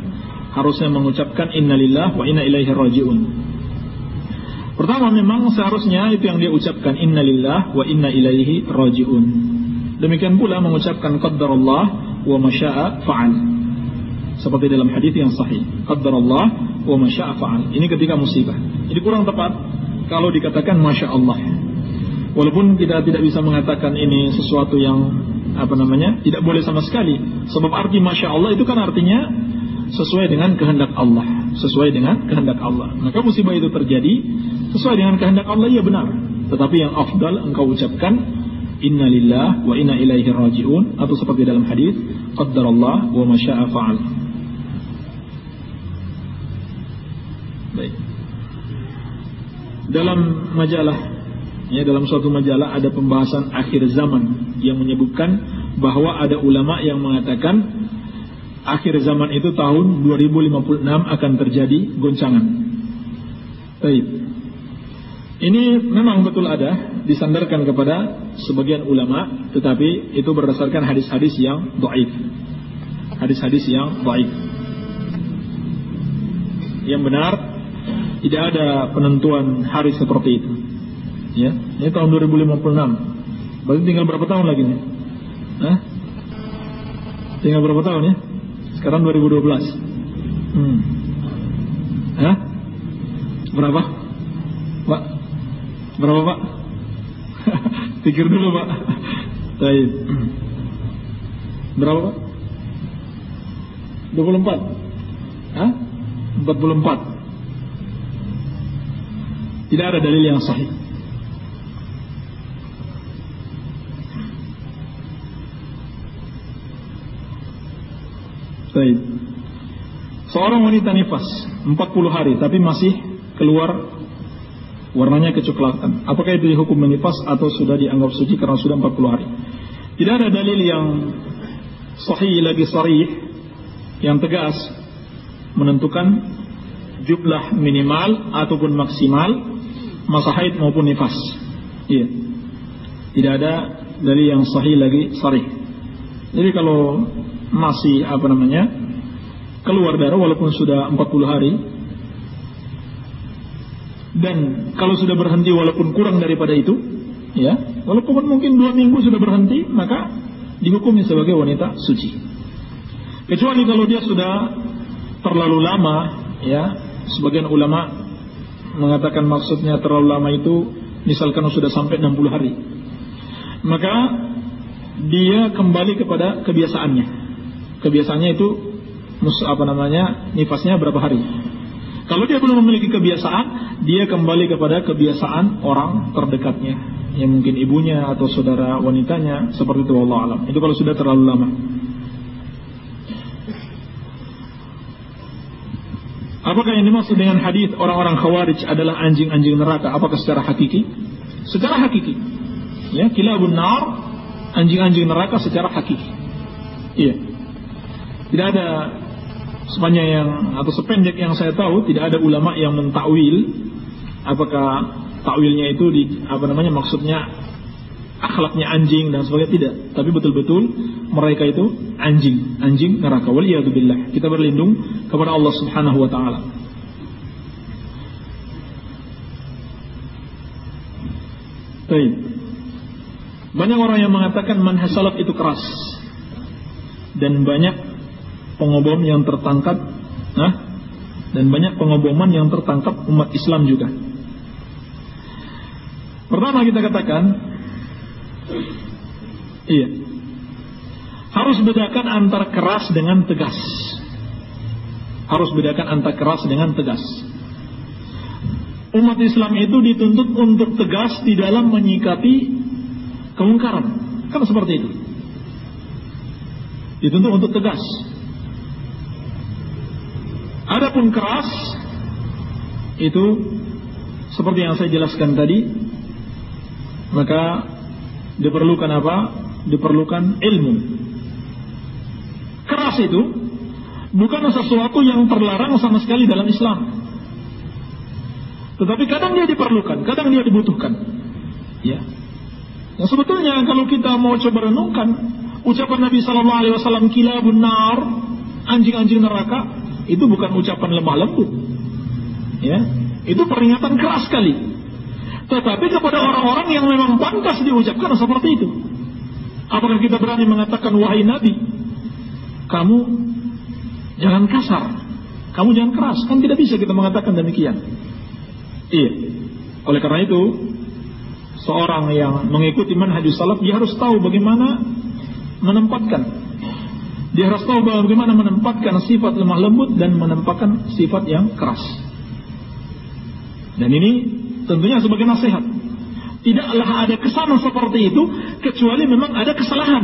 harusnya mengucapkan innalillah wa inna ilaihi raji'un? Pertama, memang seharusnya itu yang dia ucapkan, innalillah wa inna ilaihi raji'un. Demikian pula mengucapkan qaddarallah wa masya'a fa'al, seperti dalam hadis yang sahih, qaddarallah wa masya'a fa'al. Ini ketika musibah. Jadi kurang tepat kalau dikatakan Masya Allah. Walaupun kita tidak bisa mengatakan ini sesuatu yang tidak boleh sama sekali. Sebab arti Masya Allah itu kan artinya sesuai dengan kehendak Allah. Maka musibah itu terjadi sesuai dengan kehendak Allah, ya benar. Tetapi yang afdal engkau ucapkan innalillah wa inna ilaihi raji'un, atau seperti dalam hadis qaddarallah wa masya'a fa'al. Baik. Dalam suatu majalah ada pembahasan akhir zaman yang menyebutkan bahwa ada ulama yang mengatakan akhir zaman itu tahun 2056 akan terjadi goncangan. Baik. Ini memang betul ada, disandarkan kepada sebagian ulama, tetapi itu berdasarkan hadis-hadis yang dhaif. Yang benar, tidak ada penentuan hari seperti itu. Ya, ini tahun 2056. Berarti tinggal berapa tahun lagi nih? Tinggal berapa tahun ya? Sekarang 2012. Berapa? Pak? Berapa, Pak? Pikir dulu, Pak. Baik. Berapa, Pak? 24. 44. Tidak ada dalil yang sahih. Baik. Seorang wanita nifas 40 hari tapi masih keluar warnanya kecoklatan. Apakah itu dihukum menifas atau sudah dianggap suci karena sudah 40 hari? Tidak ada dalil yang sahih lagi sharih yang tegas menentukan jumlah minimal ataupun maksimal masa haid maupun nifas. Iya. Tidak ada dalil yang sahih lagi sharih. Jadi kalau masih keluar darah walaupun sudah 40 hari, dan kalau sudah berhenti walaupun kurang daripada itu, ya, walaupun mungkin 2 minggu sudah berhenti, maka dihukumi sebagai wanita suci. Kecuali kalau dia sudah terlalu lama, ya, sebagian ulama mengatakan maksudnya terlalu lama itu misalkan sudah sampai 60 hari, maka dia kembali kepada kebiasaannya. Kebiasaannya itu nifasnya berapa hari. Kalau dia belum memiliki kebiasaan, dia kembali kepada kebiasaan orang terdekatnya, yang mungkin ibunya atau saudara wanitanya, seperti itu, wallahu alam. Itu kalau sudah terlalu lama. Apakah yang dimaksud dengan hadis orang-orang Khawarij adalah anjing-anjing neraka? Apakah secara hakiki? Secara hakiki. Ya, kilabun nar, anjing-anjing neraka secara hakiki. Iya. Tidak ada, sepanjang yang atau sependek yang saya tahu, tidak ada ulama yang mentakwil apakah takwilnya itu maksudnya akhlaknya anjing dan sebagainya, tidak. Tapi betul-betul mereka itu anjing neraka. Waliyadzubillah. Kita berlindung kepada Allah Subhanahu wa taala. Baik. Banyak orang yang mengatakan manhaj salaf itu keras. Dan banyak pengobom yang tertangkap, dan banyak pengoboman yang tertangkap umat Islam juga. Pertama kita katakan, iya, harus bedakan antara keras dengan tegas. Harus bedakan antara keras dengan tegas. Umat Islam itu dituntut untuk tegas di dalam menyikapi kemungkaran. Kan seperti itu. Dituntut untuk tegas. Adapun keras itu seperti yang saya jelaskan tadi, maka diperlukan apa? Diperlukan ilmu. Keras itu bukan sesuatu yang terlarang sama sekali dalam Islam. Tetapi kadang dia diperlukan, kadang dia dibutuhkan. Ya. Yang sebetulnya kalau kita mau coba renungkan ucapan Nabi sallallahu alaihi wasallam kilabun nar, anjing-anjing neraka, itu bukan ucapan lemah lembut. Ya. Itu peringatan keras sekali. Tetapi kepada orang-orang yang memang pantas diucapkan seperti itu. Apakah kita berani mengatakan, wahai Nabi, kamu jangan kasar, kamu jangan keras? Kan tidak bisa kita mengatakan demikian. Iya. Oleh karena itu, seorang yang mengikuti manhajus salaf, dia harus tahu bagaimana menempatkan. Dia harus tahu bagaimana menempatkan sifat lemah lembut dan menempatkan sifat yang keras. Dan ini tentunya sebagai nasihat. Tidaklah ada kesan seperti itu kecuali memang ada kesalahan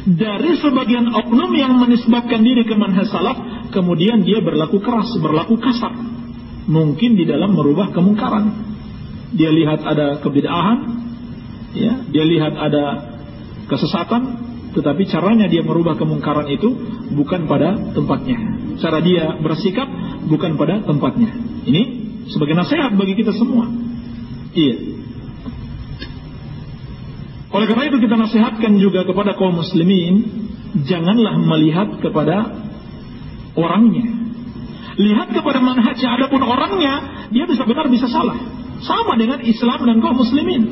dari sebagian oknum yang menisbatkan diri ke manhaj salaf, kemudian dia berlaku keras, berlaku kasar, mungkin di dalam merubah kemungkaran. Dia lihat ada kebid'ahan, ya, dia lihat ada kesesatan, tetapi caranya dia merubah kemungkaran itu bukan pada tempatnya. Cara dia bersikap bukan pada tempatnya. Ini sebagai nasihat bagi kita semua. Iya. Oleh karena itu kita nasihatkan juga kepada kaum muslimin, janganlah melihat kepada orangnya. Lihat kepada manhajnya, adapun orangnya, dia bisa benar bisa salah. Sama dengan Islam dan kaum muslimin.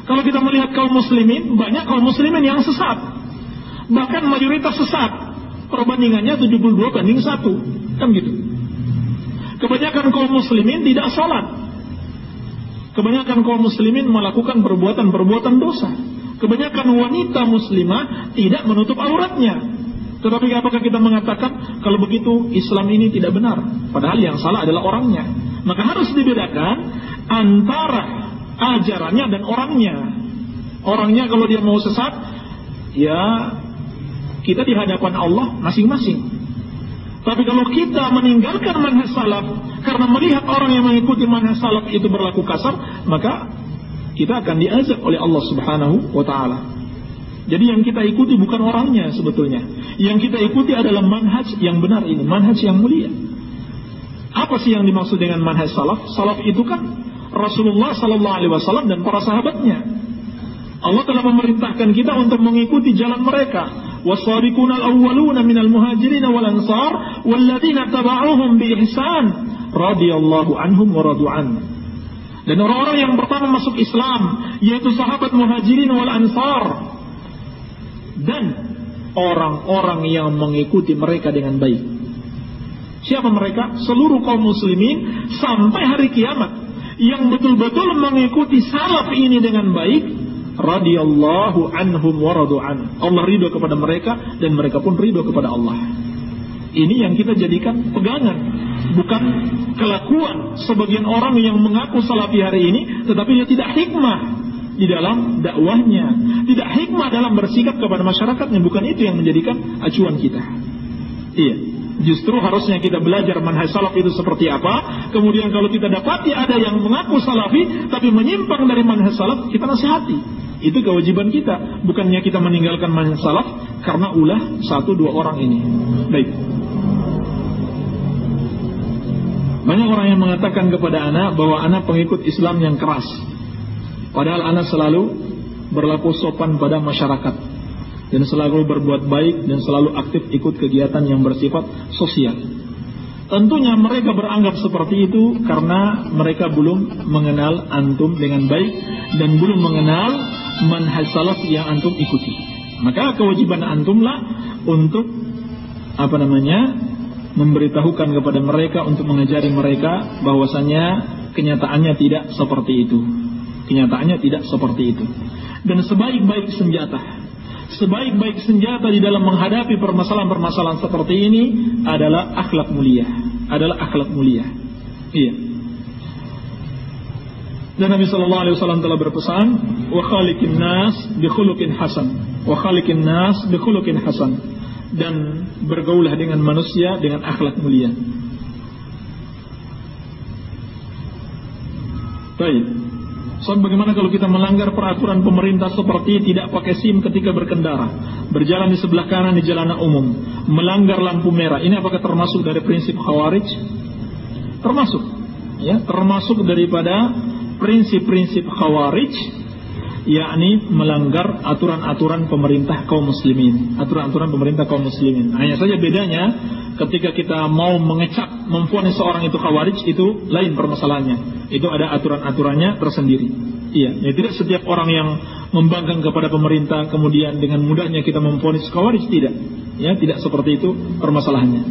Kalau kita melihat kaum muslimin, banyak kaum muslimin yang sesat. Bahkan mayoritas sesat. Perbandingannya 72:1. Kan gitu. Kebanyakan kaum muslimin tidak salat. Kebanyakan kaum muslimin melakukan perbuatan-perbuatan dosa. Kebanyakan wanita muslimah tidak menutup auratnya. Tetapi apakah kita mengatakan kalau begitu Islam ini tidak benar? Padahal yang salah adalah orangnya. Maka harus dibedakan antara ajarannya dan orangnya. Orangnya kalau dia mau sesat, ya kita di hadapan Allah masing-masing. Tapi kalau kita meninggalkan manhaj salaf karena melihat orang yang mengikuti manhaj salaf itu berlaku kasar, maka kita akan diazab oleh Allah Subhanahu wa taala. Jadi yang kita ikuti bukan orangnya sebetulnya. Yang kita ikuti adalah manhaj yang benar ini, manhaj yang mulia. Apa sih yang dimaksud dengan manhaj salaf? Salaf itu kan Rasulullah sallallahu alaihi wasallam dan para sahabatnya. Allah telah memerintahkan kita untuk mengikuti jalan mereka. والصادقون الأولون من المهاجرين والأنصار والذين تبعوهم بإحسان رضي الله عنهم ورضوا عنه. Dan orang-orang yang pertama masuk Islam yaitu sahabat muhajirin wal ansar dan orang-orang yang mengikuti mereka dengan baik. Siapa mereka? Seluruh kaum muslimin sampai hari kiamat yang betul-betul mengikuti salaf ini dengan baik. Radiyallahu anhum wa radu an. Allah ridho kepada mereka dan mereka pun ridho kepada Allah. Ini yang kita jadikan pegangan, bukan kelakuan sebagian orang yang mengaku salafi hari ini tetapi dia tidak hikmah di dalam dakwahnya, tidak hikmah dalam bersikap kepada masyarakatnya. Bukan itu yang menjadikan acuan kita. Iya. Justru harusnya kita belajar manhaj salaf itu seperti apa. Kemudian kalau kita dapati ada yang mengaku salafi tapi menyimpang dari manhaj salaf, kita nasihati. Itu kewajiban kita. Bukannya kita meninggalkan manhaj salaf karena ulah 1-2 orang ini. Baik. Banyak orang yang mengatakan kepada anak bahwa anak pengikut Islam yang keras. Padahal anak selalu berlaku sopan pada masyarakat dan selalu berbuat baik dan selalu aktif ikut kegiatan yang bersifat sosial. Tentunya mereka beranggap seperti itu karena mereka belum mengenal antum dengan baik dan belum mengenal manhaj salaf yang antum ikuti. Maka kewajiban antumlah untuk memberitahukan kepada mereka, untuk mengajari mereka bahwasanya kenyataannya tidak seperti itu. Kenyataannya tidak seperti itu. Dan sebaik-baik senjata, Sebaik-baik senjata di dalam menghadapi permasalahan-permasalahan seperti ini adalah akhlak mulia. Iya. Dan Nabi sallallahu alaihi wasallam telah berpesan, "Wa khaliqin nas bi khuluqin hasan." Dan bergaulah dengan manusia dengan akhlak mulia. Baik. So, bagaimana kalau kita melanggar peraturan pemerintah seperti tidak pakai SIM ketika berkendara, berjalan di sebelah kanan di jalanan umum, melanggar lampu merah? Ini apakah termasuk dari prinsip Khawarij? Termasuk, ya, termasuk daripada prinsip-prinsip Khawarij, yakni melanggar aturan-aturan pemerintah kaum muslimin. Hanya saja bedanya ketika kita mau mengecap, memvonis seorang itu Khawarij, itu lain permasalahannya. Itu ada aturan-aturannya tersendiri. Iya, ya, tidak setiap orang yang membangkang kepada pemerintah kemudian dengan mudahnya kita memvonis Khawarij, tidak. Ya, tidak seperti itu permasalahannya.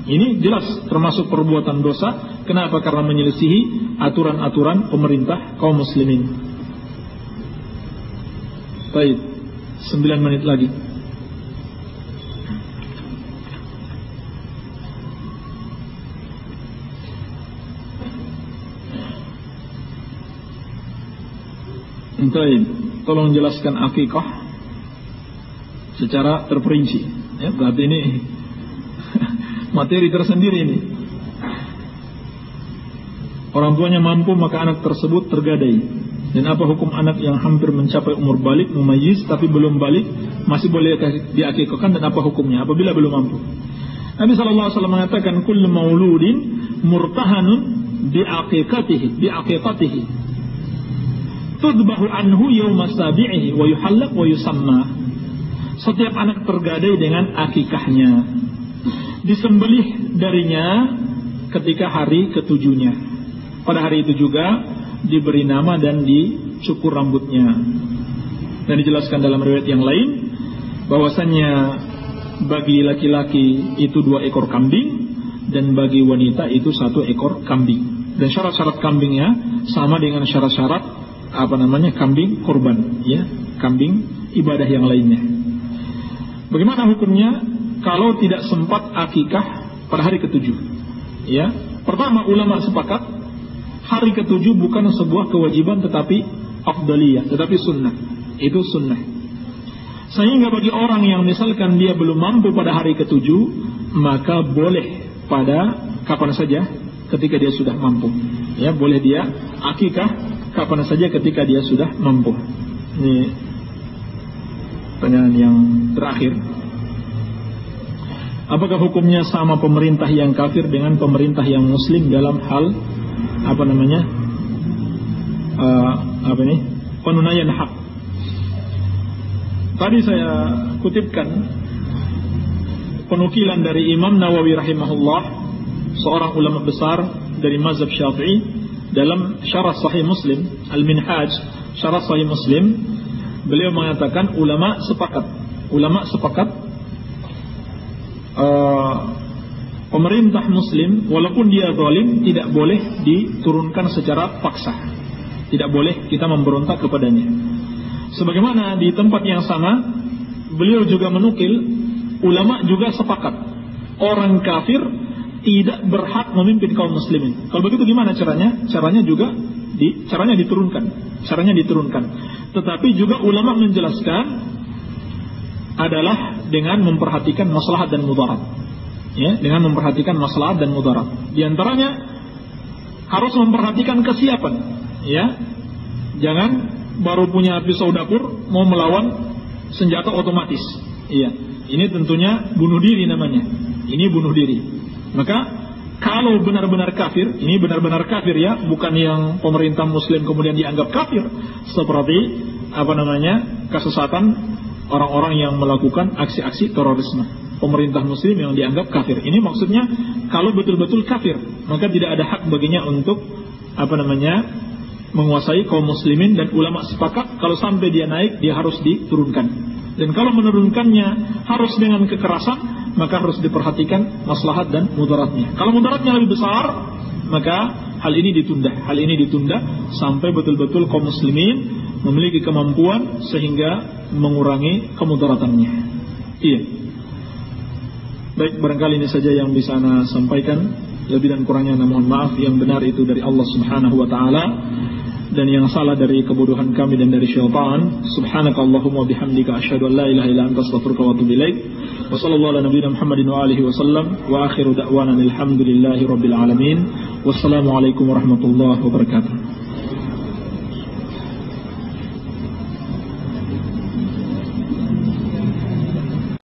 Ini jelas termasuk perbuatan dosa. Kenapa? Karena menyelisihi aturan-aturan pemerintah kaum muslimin. Baik, 9 menit lagi. Baik, tolong jelaskan akikah secara terperinci. Ya, berarti ini materi tersendiri ini. Orang tuanya mampu maka anak tersebut tergadai. Dan apa hukum anak yang hampir mencapai umur balik, mumayyiz tapi belum balik, masih boleh diakikahkan, dan apa hukumnya apabila belum mampu? Nabi sallallahu alaihi wasallam mengatakan, kullu mauludin murtahanun biaqiqatihi tudbahu anhu yawma sabi'ihi wa yuhallaq wa yusamma. Setiap anak tergadai dengan akikahnya, disembelih darinya ketika hari ketujuhnya. Pada hari itu juga diberi nama dan dicukur rambutnya. Dan dijelaskan dalam riwayat yang lain bahwasannya bagi laki-laki itu 2 ekor kambing dan bagi wanita itu 1 ekor kambing. Dan syarat-syarat kambingnya sama dengan syarat-syarat kambing kurban, ya, kambing ibadah yang lainnya. Bagaimana hukumnya kalau tidak sempat akikah pada hari ke-7? Ya, pertama ulama sepakat hari ke-7 bukan sebuah kewajiban tetapi afdaliyah, tetapi sunnah. Itu sunnah. Sehingga bagi orang yang misalkan dia belum mampu pada hari ke-7, maka boleh pada kapan saja ketika dia sudah mampu. Ya, boleh dia akikah kapan saja ketika dia sudah mampu. Ini pertanyaan yang terakhir. Apakah hukumnya sama pemerintah yang kafir dengan pemerintah yang muslim dalam hal penunaian hak? Tadi saya kutipkan penukilan dari Imam Nawawi rahimahullah, seorang ulama besar dari mazhab Syafi'i. Dalam syarah Sahih Muslim, Al-Minhaj, syarah Sahih Muslim, beliau mengatakan ulama sepakat pemerintah muslim walaupun dia zalim tidak boleh diturunkan secara paksa. Tidak boleh kita memberontak kepadanya. Sebagaimana di tempat yang sama beliau juga menukil ulama juga sepakat orang kafir tidak berhak memimpin kaum muslimin. Kalau begitu gimana caranya? Caranya diturunkan. Tetapi juga ulama menjelaskan adalah dengan memperhatikan maslahat dan mudarat. Ya, dengan memperhatikan maslahat dan mudarat. Di antaranya harus memperhatikan kesiapan. Ya, jangan baru punya pisau dapur mau melawan senjata otomatis. Iya, ini tentunya bunuh diri namanya. Ini bunuh diri. Maka kalau benar-benar kafir, ini benar-benar kafir ya, bukan yang pemerintah muslim kemudian dianggap kafir seperti kesesatan orang-orang yang melakukan aksi-aksi terorisme. Pemerintah muslim yang dianggap kafir. Ini maksudnya kalau betul-betul kafir, maka tidak ada hak baginya untuk menguasai kaum muslimin, dan ulama sepakat kalau sampai dia naik dia harus diturunkan. Dan kalau menurunkannya harus dengan kekerasan, maka harus diperhatikan maslahat dan mudaratnya. Kalau mudaratnya lebih besar, maka hal ini ditunda sampai betul-betul kaum muslimin memiliki kemampuan sehingga mengurangi kemudaratannya. Iya. Baik, barangkali ini saja yang bisa ana sampaikan. Lebih dan kurangnya mohon maaf. Yang benar itu dari Allah Subhanahu wa taala, dan yang salah dari kebodohan kami dan dari syaitan. Subhanakallahumma bihamdika asyhadu an la ilaha illa anta astaghfiruka wa atubu ilaik. Wa sallallahu ala nabiyyina Muhammadin wa alihi wa sallam. Wa akhiru da'wana alhamdulillahi rabbil alamin. Wassalamu alaikum warahmatullahi wabarakatuh.